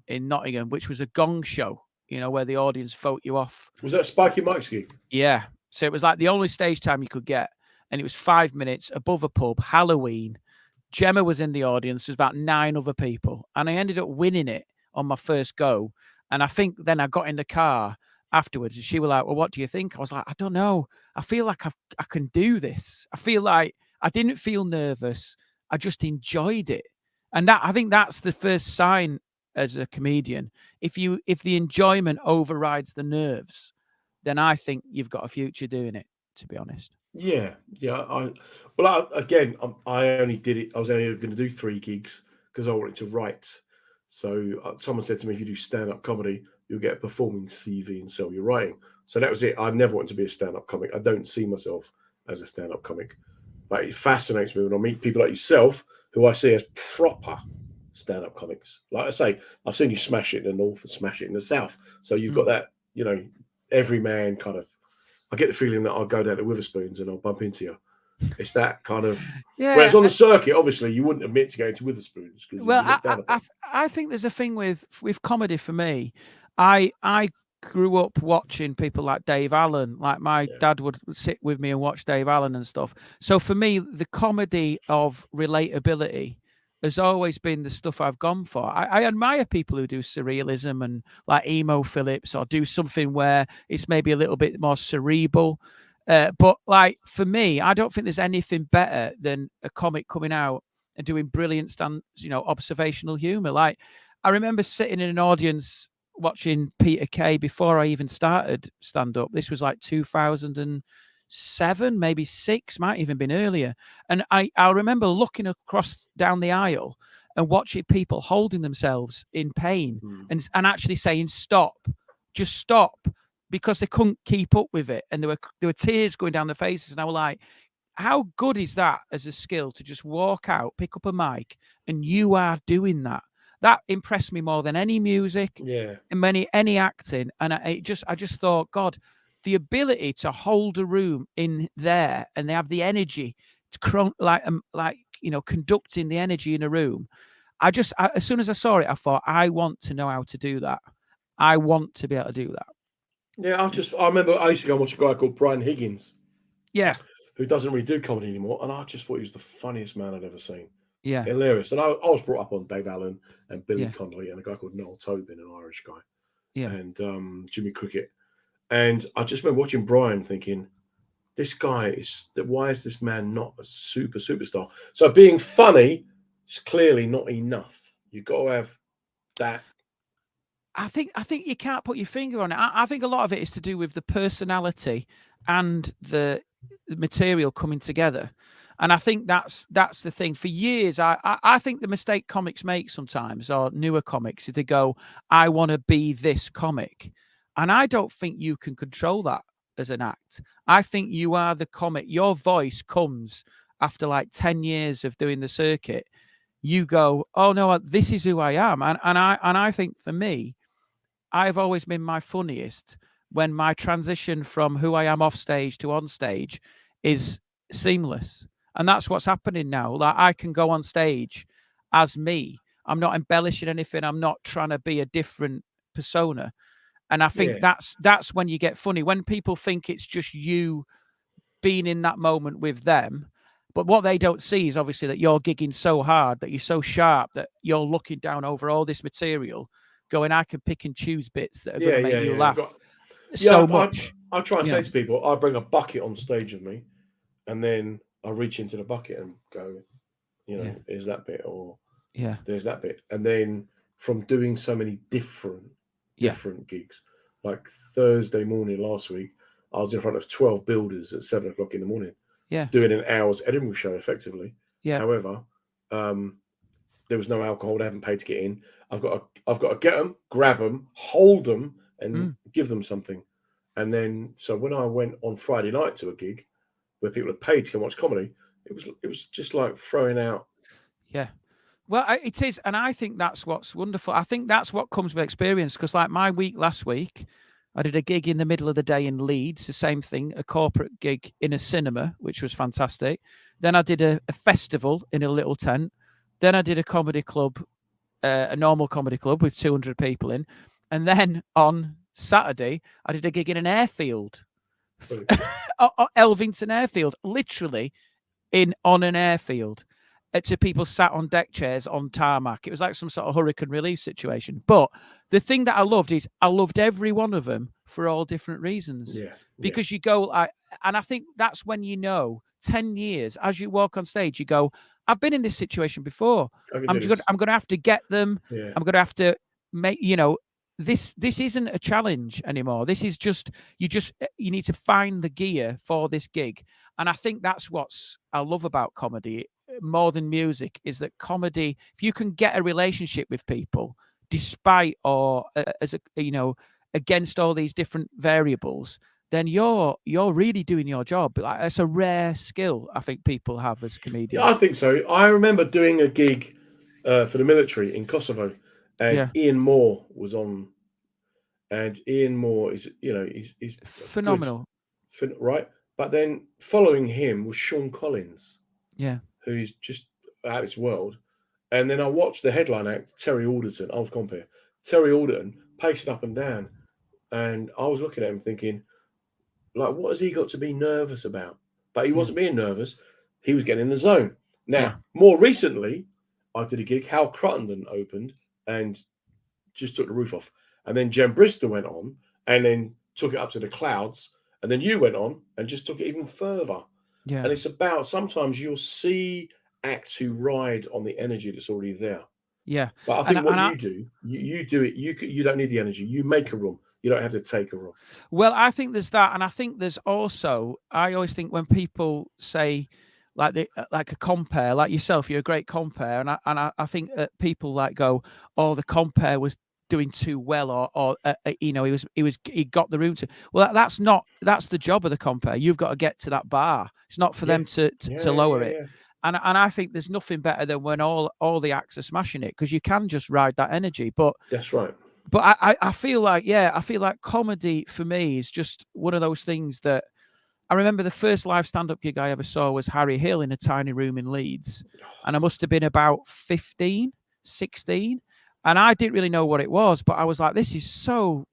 in Nottingham, which was a gong show, you know, where the audience vote you off. Was that Spiky Mike's gig? Yeah. So it was like the only stage time you could get. And it was 5 minutes above a pub, Halloween. Gemma was in the audience. There's about 9 other people. And I ended up winning it on my first go. And I think then I got in the car afterwards and she was like, "Well, what do you think?" I was like, "I don't know. I feel like I can do this. I feel like I didn't feel nervous. I just enjoyed it." And I think that's the first sign as a comedian. If the enjoyment overrides the nerves, then I think you've got a future doing it, to be honest. Yeah. I only did it. I was only going to do 3 gigs because I wanted to write. So someone said to me, if you do stand-up comedy, you'll get a performing CV and sell your writing. So that was it. I never wanted to be a stand-up comic. I don't see myself as a stand-up comic. But it fascinates me when I meet people like yourself, who I see as proper stand-up comics. Like I say, I've seen you smash it in the north and smash it in the south. So you've got that, you know, every man kind of. I get the feeling that I'll go down to Witherspoons and I'll bump into you. It's that kind of. Yeah. Whereas on the circuit, obviously, you wouldn't admit to going to Witherspoons. Well, I think there's a thing with comedy for me. I grew up watching people like Dave Allen. Like my dad would sit with me and watch Dave Allen and stuff. So for me, the comedy of relatability has always been the stuff I've gone for. I admire people who do surrealism and like emo Phillips, or do something where it's maybe a little bit more cerebral. But like for me, I don't think there's anything better than a comic coming out and doing brilliant observational humor. Like I remember sitting in an audience watching Peter Kay before I even started stand up. This was like 2007, maybe 6, might even been earlier. And I remember looking across down the aisle and watching people holding themselves in pain and actually saying, stop, just stop, because they couldn't keep up with it. And there were tears going down their faces. And I was like, how good is that as a skill to just walk out, pick up a mic, and you are doing that? That impressed me more than any music, and any acting. And I just thought, God, the ability to hold a room in there, and they have the energy to conducting the energy in a room. As soon as I saw it, I thought, I want to know how to do that. I want to be able to do that. Yeah, I remember I used to go and watch a guy called Brian Higgins. Yeah. Who doesn't really do comedy anymore, and I just thought he was the funniest man I'd ever seen. Yeah. Hilarious. And I was brought up on Dave Allen and Billy Connolly and a guy called Noel Tobin, an Irish guy, and Jimmy Cricket. And I just remember watching Brian thinking, why is this man not a superstar? So being funny is clearly not enough. You've got to have that. I think you can't put your finger on it. I think a lot of it is to do with the personality and the material coming together. And I think that's the thing. For years, I think the mistake comics make sometimes, or newer comics, is they go, I want to be this comic. And I don't think you can control that as an act. I think you are the comic. Your voice comes after like 10 years of doing the circuit. You go, oh no, this is who I am. And I think for me, I've always been my funniest when my transition from who I am off stage to on stage is seamless. And that's what's happening now. Like I can go on stage as me. I'm not embellishing anything. I'm not trying to be a different persona. And I think that's when you get funny. When people think it's just you being in that moment with them. But what they don't see is obviously that you're gigging so hard, that you're so sharp, that you're looking down over all this material going, I can pick and choose bits that are going to make you laugh so much. I try and say to people, I bring a bucket on stage with me, and then I reach into the bucket and go, here's that bit, or there's that bit. And then from doing so many different gigs, like Thursday morning last week, I was in front of 12 builders at 7 o'clock in the morning, doing an hour's Edinburgh show effectively. However, there was no alcohol. They haven't paid to get in. I've got to get them, grab them, hold them, and give them something. And then, so when I went on Friday night to a gig where people had paid to come watch comedy, it was just like throwing out. Yeah. Well, it is, and I think that's what's wonderful. I think that's what comes with experience. Because, like my week last week, I did a gig in the middle of the day in Leeds. The same thing, a corporate gig in a cinema, which was fantastic. Then I did a festival in a little tent. Then I did a comedy club, a normal comedy club with 200 people in. And then on Saturday, I did a gig in an airfield, Elvington Airfield, literally on an airfield. To people sat on deck chairs on tarmac. It was like some sort of hurricane relief situation. But the thing that I loved is I loved every one of them for all different reasons. Because you go, and I think that's when 10 years, as you walk on stage, you go, I've been in this situation before. I'm going to have to get them. I'm going to have to make, this isn't a challenge anymore. This is just, you need to find the gear for this gig. And I think that's I love about comedy more than music, is that comedy, if you can get a relationship with people despite or against all these different variables, then you're really doing your job. Like, it's a rare skill I think people have as comedians. Yeah, I think so. I remember doing a gig for the military in Kosovo, and Ian Moore was on, and Ian Moore is he's phenomenal, right? But then following him was Sean Collins, who's just out of this world. And then I watched the headline act, Terry Alderton. I was compere Terry Alderton pacing up and down, and I was looking at him thinking, like, what has he got to be nervous about? But he wasn't being nervous. He was getting in the zone. Now, more recently, I did a gig. Hal Cruttenden opened and just took the roof off, and then Jen Brister went on and then took it up to the clouds, and then you went on and just took it even further. Yeah. And it's about, sometimes you'll see acts who ride on the energy that's already there. Yeah. But I think what you do, you do it. You don't need the energy. You make a room. You don't have to take a room. Well, I think there's that, and I think there's also. I always think when people say, like a compare, like yourself, you're a great compare, and I think that people like go, oh, the compare was doing too well, or he got the room to. Well, that's the job of the compare. You've got to get to that bar. It's not for them to lower it. And I think there's nothing better than when all the acts are smashing it, because you can just ride that energy. But that's right. But I feel like comedy for me is just one of those things that I remember. The first live stand-up gig I ever saw was Harry Hill in a tiny room in Leeds, and I must have been about 15, 16, and I didn't really know what it was, but I was like, this is so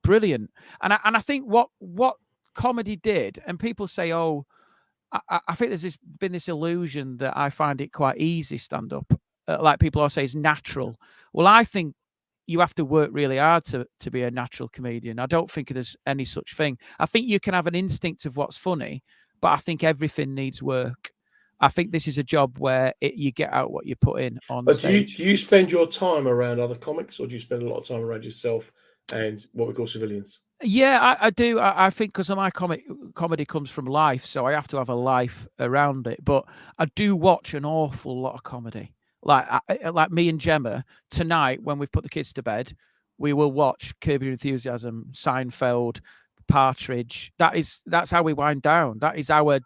brilliant. And I think what comedy did, and people say, oh, I think there's been this illusion that I find it quite easy stand-up, like people always say it's natural. Well, I think you have to work really hard to be a natural comedian. I don't think there's any such thing. I think you can have an instinct of what's funny, but I think everything needs work. I think this is a job where you get out what you put in on stage. Do you spend your time around other comics, or do you spend a lot of time around yourself and what we call civilians? Yeah, I do. I think because of my comedy comes from life, so I have to have a life around it. But I do watch an awful lot of comedy. Like me and Gemma tonight, when we've put the kids to bed, we will watch Curb Your Enthusiasm, Seinfeld, Partridge. That's how we wind down. That is our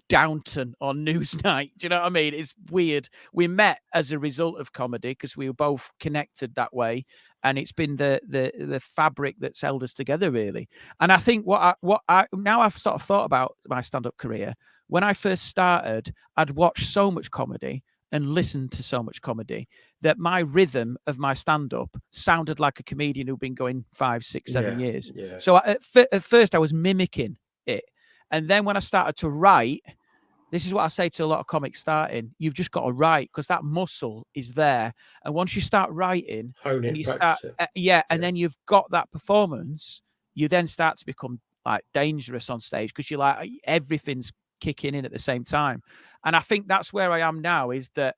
Downton on Newsnight. Do you know what I mean? It's weird. We met as a result of comedy because we were both connected that way, and it's been the fabric that's held us together, really. And I think what I now I've sort of thought about my stand-up career. When I first started, I'd watched so much comedy and listened to so much comedy that my rhythm of my stand-up sounded like a comedian who'd been going 5, 6, 7 years. Yeah. So at first I was mimicking it. And then when I started to write, this is what I say to a lot of comics starting, you've just got to write, because that muscle is there. And once you start writing, hone it, and you start, and then you've got that performance, you then start to become like dangerous on stage, because you're like, everything's kicking in at the same time. And I think that's where I am now, is that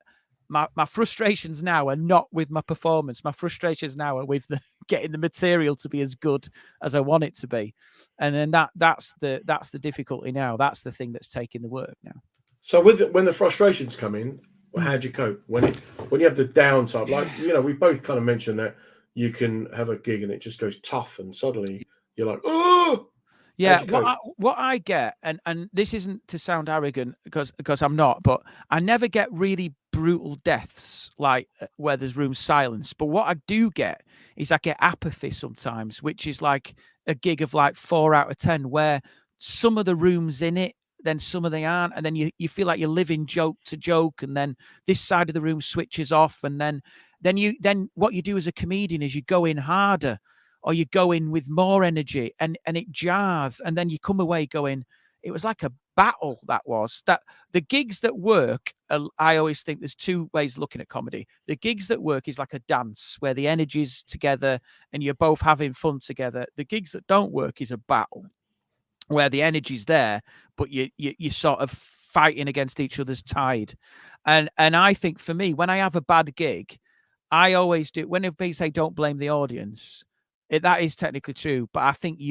my frustrations now are not with my performance. My frustrations now are with getting the material to be as good as I want it to be. And then that's the difficulty now. That's the thing that's taking the work now. So when the frustrations come in, how do you cope? When you have the downtime, like, we both kind of mentioned that you can have a gig and it just goes tough, and suddenly you're like, oh. Yeah, what I get, and this isn't to sound arrogant, because I'm not, but I never get really brutal deaths, like where there's room silence. But what I do get is I get apathy sometimes, which is like a gig of like 4 out of 10, where some of the rooms in it, then some of they aren't, and then you feel like you're living joke to joke, and then this side of the room switches off, and then what you do as a comedian is you go in harder, or you go in with more energy, and it jars, and then you come away going, it was like a battle. That the gigs that work, I always think there's two ways of looking at comedy. The gigs that work is like a dance where the energy's together and you're both having fun together. The gigs that don't work is a battle where the energy's there, but you sort of fighting against each other's tide. And I think for me, when I have a bad gig, I always do, when people say don't blame the audience, that is technically true, but I think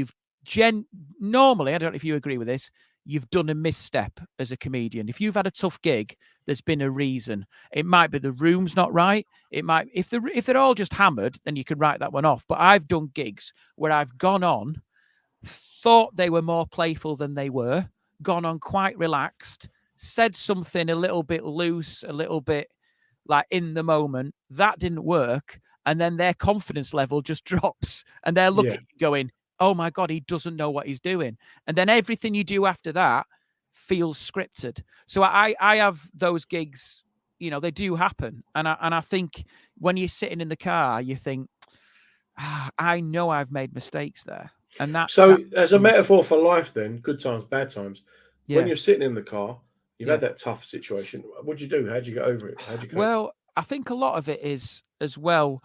normally, I don't know if you agree with this, you've done a misstep as a comedian. If you've had a tough gig, there's been a reason. It might be the room's not right. It might, if they're all just hammered, then you can write that one off. But I've done gigs where I've gone on, thought they were more playful than they were, gone on quite relaxed, said something a little bit loose, a little bit like in the moment. That didn't work. And then their confidence level just drops, and they're looking, going, oh my God, he doesn't know what he's doing. And then everything you do after that feels scripted. So I have those gigs, they do happen. And I think when you're sitting in the car, you think, I know I've made mistakes there. And as a metaphor for life, then, good times, bad times, when you're sitting in the car You've had that tough situation. What'd you do? How'd you get over it? How'd you cope? Well, I think a lot of it is as well.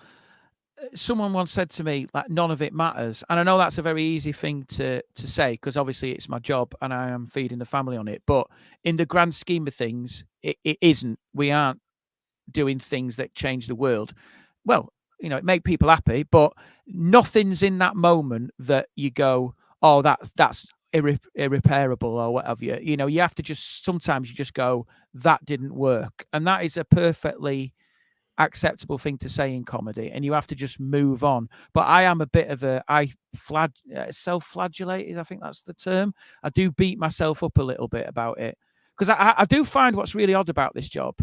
Someone once said to me, like, none of it matters. And I know that's a very easy thing to say, because obviously it's my job and I am feeding the family on it. But in the grand scheme of things, it isn't. We aren't doing things that change the world. Well, it make people happy, but nothing's in that moment that you go, oh, that's irreparable or whatever. You have to sometimes you just go, that didn't work. And that is a perfectly acceptable thing to say in comedy, and you have to just move on. But I am a bit of self-flagellated, I think that's the term. I do beat myself up a little bit about it, because I do find what's really odd about this job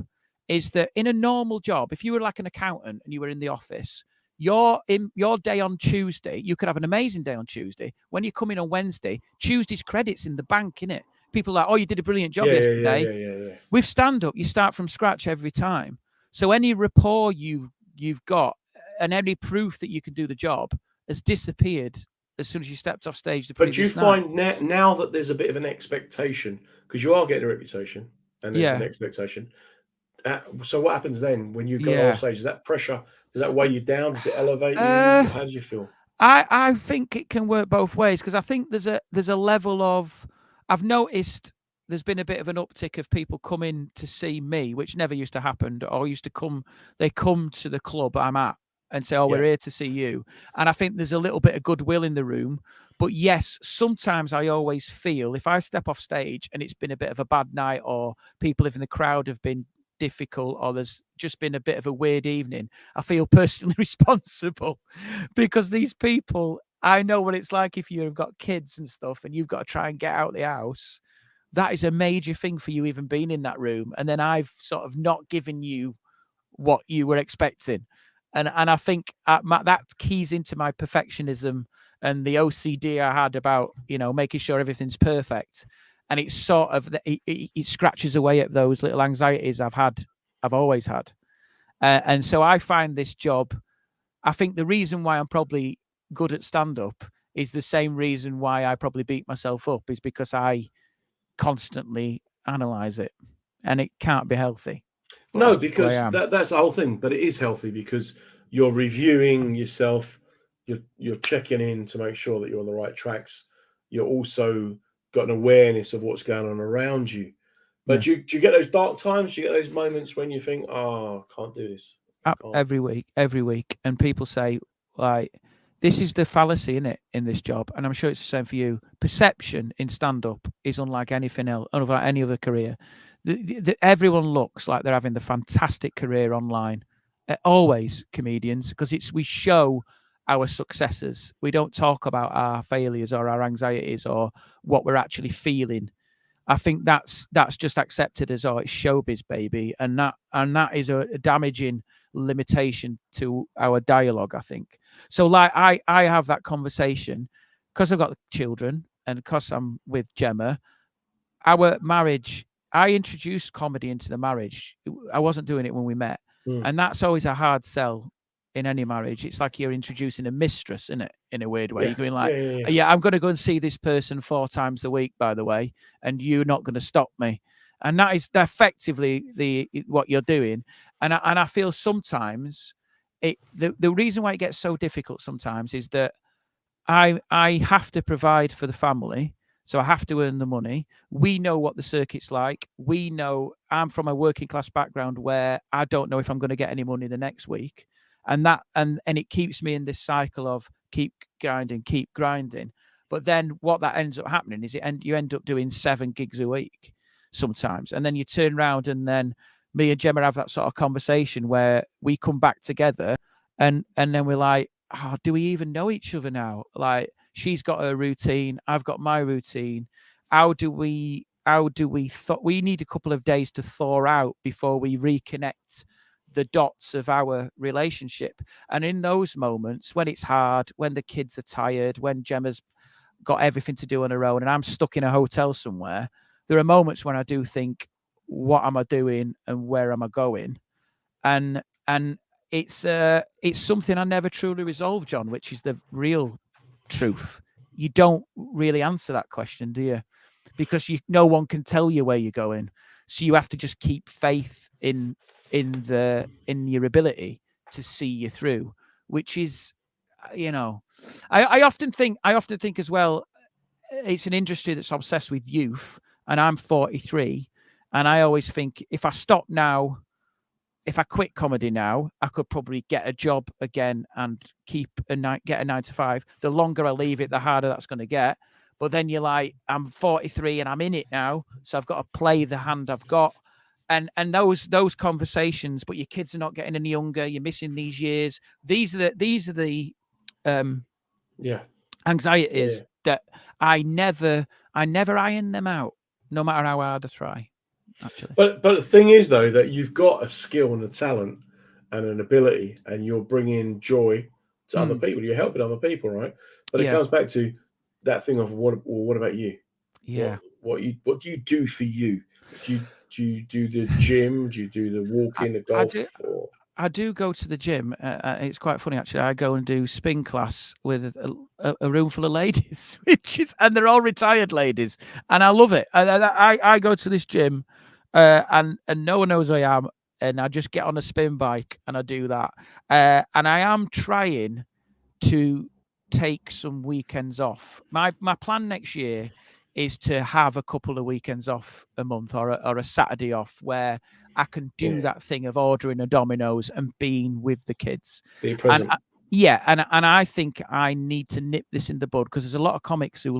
is that in a normal job, if you were like an accountant and you were in the office, your day on Tuesday, you could have an amazing day on Tuesday. When you come in on Wednesday, Tuesday's credits in the bank, innit? People are like, oh, you did a brilliant job yesterday. Yeah. With stand-up, you start from scratch every time. So any rapport you've got and any proof that you can do the job has disappeared as soon as you stepped off stage. But do you find now that there's a bit of an expectation, because you are getting a reputation and there's an expectation. So what happens then when you go on stage? Is that pressure? Does that weigh you down? Does it elevate you? How do you feel? I think it can work both ways, because I think there's a level of, I've noticed there's been a bit of an uptick of people coming to see me, which never used to happen, or they come to the club I'm at and say, oh, we're here to see you. And I think there's a little bit of goodwill in the room. But yes, sometimes I always feel if I step off stage and it's been a bit of a bad night, or people in the crowd have been difficult, or there's just been a bit of a weird evening, I feel personally responsible, because these people, I know what it's like if you've got kids and stuff and you've got to try and get out of the house. That is a major thing for you even being in that room, and then I've sort of not given you what you were expecting, and I think that keys into my perfectionism and the OCD I had about making sure everything's perfect. And it's sort of it scratches away at those little anxieties I've always had, and so I find this job. I think the reason why I'm probably good at stand-up is the same reason why I probably beat myself up, is because I constantly analyze it, and it can't be healthy. No, because that's the whole thing. But it is healthy because you're reviewing yourself. You're checking in to make sure that you're on the right tracks. You're also got an awareness of what's going on around you. But do you get those dark times? Do you get those moments when you think, oh, I can't do this? Every week. And people say, like, this is the fallacy in this job. And I'm sure it's the same for you. Perception in stand-up is unlike anything else, unlike any other career. Everyone looks like they're having the fantastic career online. Always comedians, because we show our successes. We don't talk about our failures or our anxieties or what we're actually feeling. I think that's just accepted as, oh, it's showbiz, baby, and that is a damaging limitation to our dialogue, I think. So like I have that conversation because I've got children and because I'm with Gemma. Our marriage, I introduced comedy into the marriage. I wasn't doing it when we met. And that's always a hard sell in any marriage. It's like you're introducing a mistress, isn't it? In a weird way. You're going like, yeah, I'm going to go and see this person 4 times a week, by the way, and you're not going to stop me. And that is effectively what you're doing. And I feel sometimes the reason why it gets so difficult sometimes is that I have to provide for the family. So I have to earn the money. We know what the circuit's like. We know I'm from a working class background where I don't know if I'm going to get any money the next week. And it keeps me in this cycle of keep grinding. But then what that ends up happening is you end up doing 7 gigs a week sometimes. And then you turn around and then me and Gemma have that sort of conversation where we come back together and then we're like, oh, do we even know each other now? Like, she's got her routine, I've got my routine. We need a couple of days to thaw out before we reconnect the dots of our relationship. And in those moments when it's hard, when the kids are tired, when Gemma's got everything to do on her own and I'm stuck in a hotel somewhere, there are moments when I do think, what am I doing and where am I going? And it's something I never truly resolved, John, which is the real truth. You don't really answer that question, do you? Because no one can tell you where you're going. So you have to just keep faith in your ability to see you through, which is, I often think as well, it's an industry that's obsessed with youth, and I'm 43, and I always think if I stop now, if I quit comedy now, I could probably get a job again and get a 9 to 5. The longer I leave it, the harder that's going to get. But then you're like, I'm 43 and I'm in it now, so I've got to play the hand I've got. And those conversations, but your kids are not getting any younger. You're missing these years. These are the anxieties that I never iron them out, no matter how hard I try. Actually, but the thing is though that you've got a skill and a talent and an ability, and you're bringing joy to other people. You're helping other people, right? But it comes back to that thing of what about you? Yeah. What do you do for you? Do you do the gym? Do you do the walking, the golf? I do go to the gym. It's quite funny, actually. I go and do spin class with a room full of ladies, and they're all retired ladies, and I love it. I go to this gym, and no one knows who I am, and I just get on a spin bike and I do that. And I am trying to take some weekends off. My plan next year is to have a couple of weekends off a month, or a Saturday off, where I can do that thing of ordering a Domino's and being with the kids. Be present. And I think I need to nip this in the bud, because there's a lot of comics who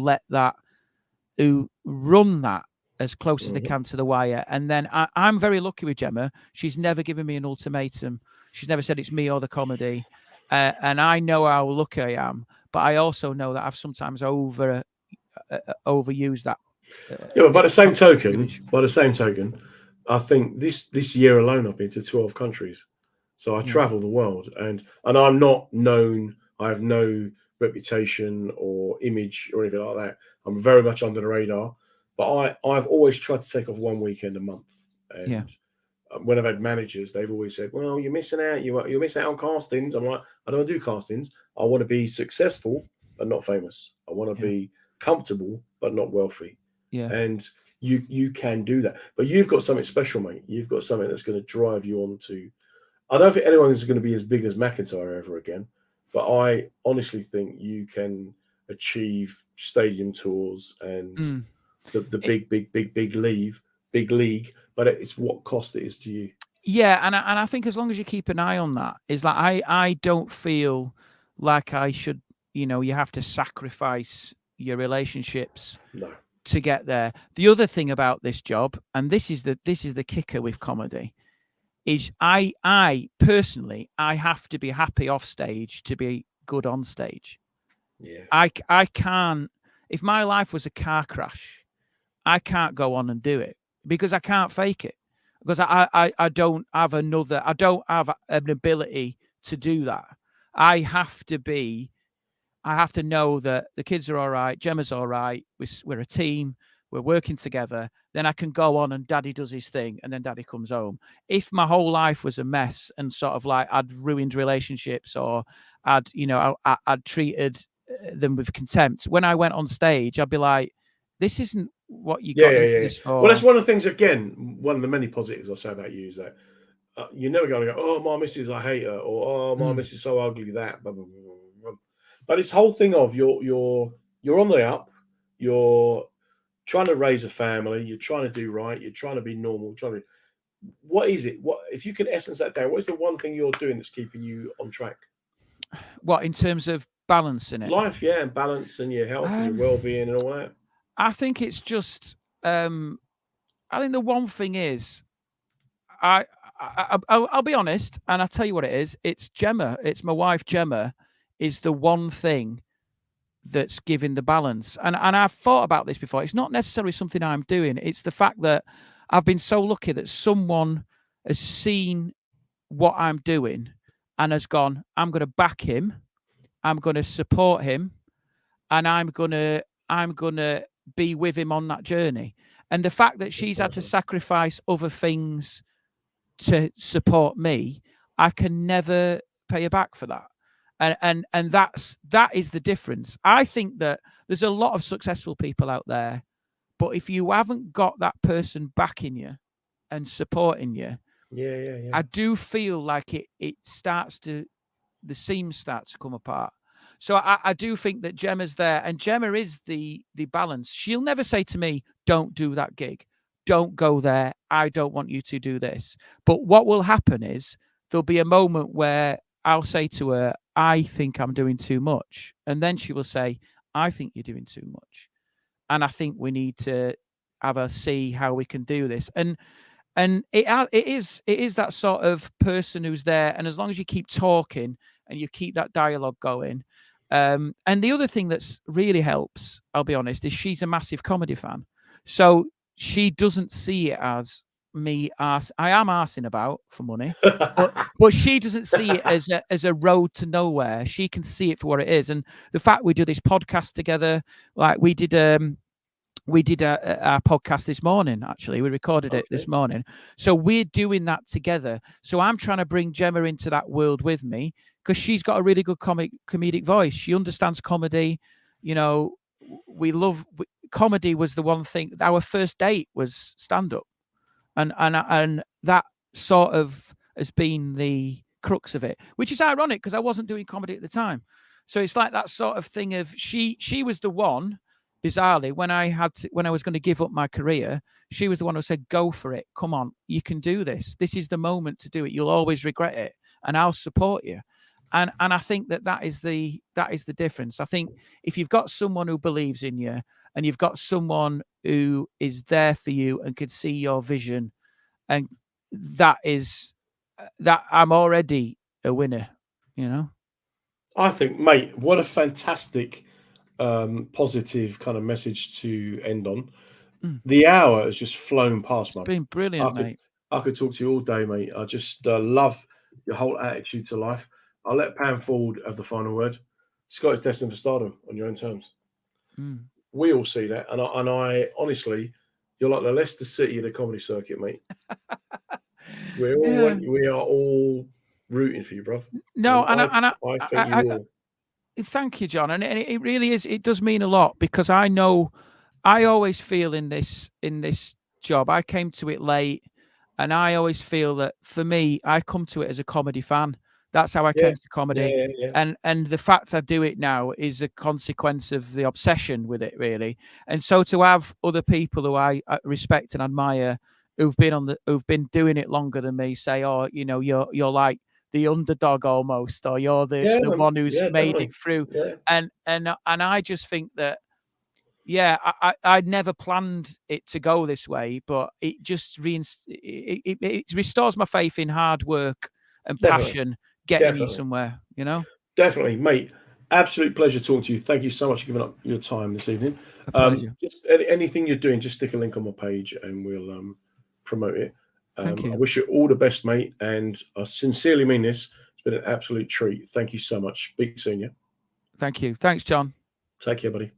run that as close as they can to the wire. And then I'm very lucky with Gemma. She's never given me an ultimatum. She's never said it's me or the comedy. And I know how lucky I am, but I also know that I've sometimes overuse that. But by the same token, I think this year alone I've been to 12 countries. So I travel the world, and I'm not known. I have no reputation or image or anything like that. I'm very much under the radar, but I've always tried to take off one weekend a month. And when I've had managers, they've always said, well, you're missing out. You're missing out on castings. I'm like, I don't do castings. I want to be successful, but not famous. I want to be comfortable, but not wealthy. Yeah. And you can do that. But you've got something special, mate. You've got something that's going to drive you on to. I don't think anyone is going to be as big as McIntyre ever again, but I honestly think you can achieve stadium tours and the big league. But it's what cost it is to you. Yeah, and I think as long as you keep an eye on that, is like I don't feel like I should. You have to sacrifice your relationships to get there. The other thing about this job, and this is the kicker with comedy, is I personally, I have to be happy off stage to be good on stage. Yeah. I can't, if my life was a car crash, I can't go on and do it, because I can't fake it, because I don't have an ability to do that. I have to know that the kids are all right, Gemma's all right, we're a team, we're working together. Then I can go on and Daddy does his thing, and then Daddy comes home. If my whole life was a mess and sort of like I'd ruined relationships, or I'd treated them with contempt, when I went on stage, I'd be like, this isn't what you got this for. Well, that's one of the things, again, one of the many positives I'll say about you is that you're never going to go, oh, my missus, I hate her, or oh, my missus is so ugly, that, blah, blah, blah, blah. But this whole thing of you're on the up, you're trying to raise a family, you're trying to do right, you're trying to be normal, what is it? What, if you can essence that down, what is the one thing you're doing that's keeping you on track? What, in terms of balancing it? Life, and balance, and your health and your well-being and all that. I think it's just, I think the one thing is, I'll be honest, and I'll tell you what it is. It's Gemma. It's my wife, Gemma, is the one thing that's giving the balance. And I've thought about this before. It's not necessarily something I'm doing. It's the fact that I've been so lucky that someone has seen what I'm doing and has gone, I'm going to back him, I'm going to support him, and I'm going to be with him on that journey. And the fact that she's had to sacrifice other things to support me, I can never pay her back for that. And that is the difference. I think that there's a lot of successful people out there, but if you haven't got that person backing you, and supporting you, Yeah. I do feel like it starts to, the seams start to come apart. So I do think that Gemma's there, and Gemma is the balance. She'll never say to me, don't do that gig. Don't go there. I don't want you to do this. But what will happen is there'll be a moment where I'll say to her, I think I'm doing too much. And then she will say, I think you're doing too much. And I think we need to have a see how we can do this. And it is that sort of person who's there. And as long as you keep talking and you keep that dialogue going. And the other thing that's really helps, I'll be honest, is she's a massive comedy fan. So she doesn't see it as me I am arsing about for money, but she doesn't see it as a road to nowhere. She can see it for what it is. And the fact we do this podcast together, like we did our podcast this morning, actually. We recorded it this morning. So we're doing that together. So I'm trying to bring Gemma into that world with me because she's got a really good comedic voice. She understands comedy. You know, comedy was the one thing. Our first date was stand-up. And that sort of has been the crux of it, which is ironic because I wasn't doing comedy at the time. So it's like that sort of thing of she was the one. Bizarrely, when I was going to give up my career, she was the one who said, "Go for it. Come on, you can do this. This is the moment to do it. You'll always regret it, and I'll support you." And I think that is the difference. I think if you've got someone who believes in you, and you've got someone who is there for you and can see your vision, and that I'm already a winner. You know. I think, mate, what a fantastic. Positive kind of message to end on. The hour has just flown past, it's been brilliant, mate. I could talk to you all day, mate. I just love your whole attitude to life. I'll let Pam Ford have the final word. Scott is destined for stardom on your own terms. We all see that, and I honestly, you're like the Leicester City of the comedy circuit, mate. We are all rooting for you, bro. No, I think you will. Thank you, John. And it really is. It does mean a lot because I know I always feel in this job, I came to it late, and I always feel that for me, I come to it as a comedy fan. That's how I came to comedy. Yeah. And the fact I do it now is a consequence of the obsession with it, really. And so to have other people who I respect and admire who've been doing it longer than me say, "Oh, you know, you're like the underdog almost, or you're the one who's made it through." And I just think that, I'd never planned it to go this way, but it just it restores my faith in hard work and passion getting me somewhere, you know? Definitely, mate. Absolute pleasure talking to you. Thank you so much for giving up your time this evening. A pleasure. Just anything you're doing, just stick a link on my page and we'll promote it. Thank you. I wish you all the best, mate, and I sincerely mean this. It's been an absolute treat. Thank you so much. Speak soon, yeah? Thank you. Thanks, John. Take care, buddy.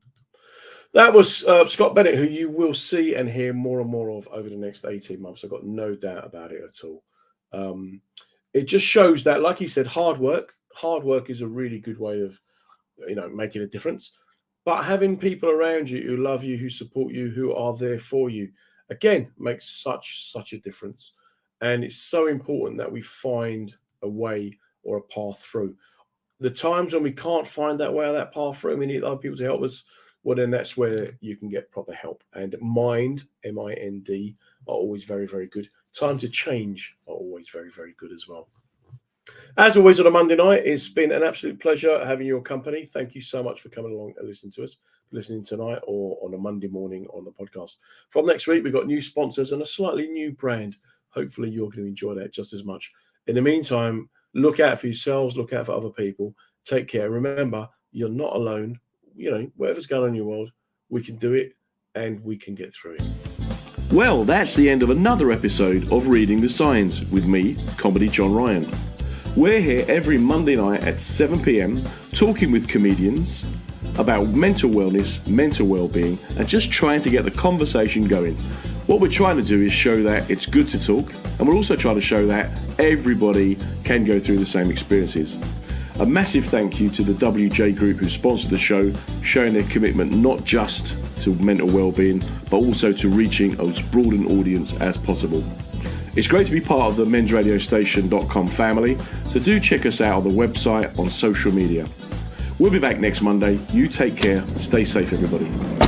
That was Scott Bennett, who you will see and hear more and more of over the next 18 months. I've got no doubt about it at all. It just shows that, like he said, hard work is a really good way of, making a difference. But having people around you who love you, who support you, who are there for you, again, makes such a difference. And it's so important that we find a way or a path through. The times when we can't find that way or that path through, we need other people to help us, well, then that's where you can get proper help. And Mind, MIND, are always very, very good. Time to Change are always very, very good as well. As always on a Monday night, it's been an absolute pleasure having your company. Thank you so much for coming along and listening to us, listening tonight or on a Monday morning on the podcast. From next week, we've got new sponsors and a slightly new brand. Hopefully you're going to enjoy that just as much. In the meantime, look out for yourselves, look out for other people. Take care. Remember, you're not alone. Whatever's going on in your world, we can do it and we can get through it. Well, that's the end of another episode of Reading the Signs with me, Comedy John Ryan. We're here every Monday night at 7 p.m. talking with comedians about mental wellness, mental well-being, and just trying to get the conversation going. What we're trying to do is show that it's good to talk, and we're also trying to show that everybody can go through the same experiences. A massive thank you to the WJ Group who sponsored the show, showing their commitment not just to mental well-being, but also to reaching as broad an audience as possible. It's great to be part of the mensradiostation.com family, so do check us out on the website, on social media. We'll be back next Monday. You take care. Stay safe, everybody.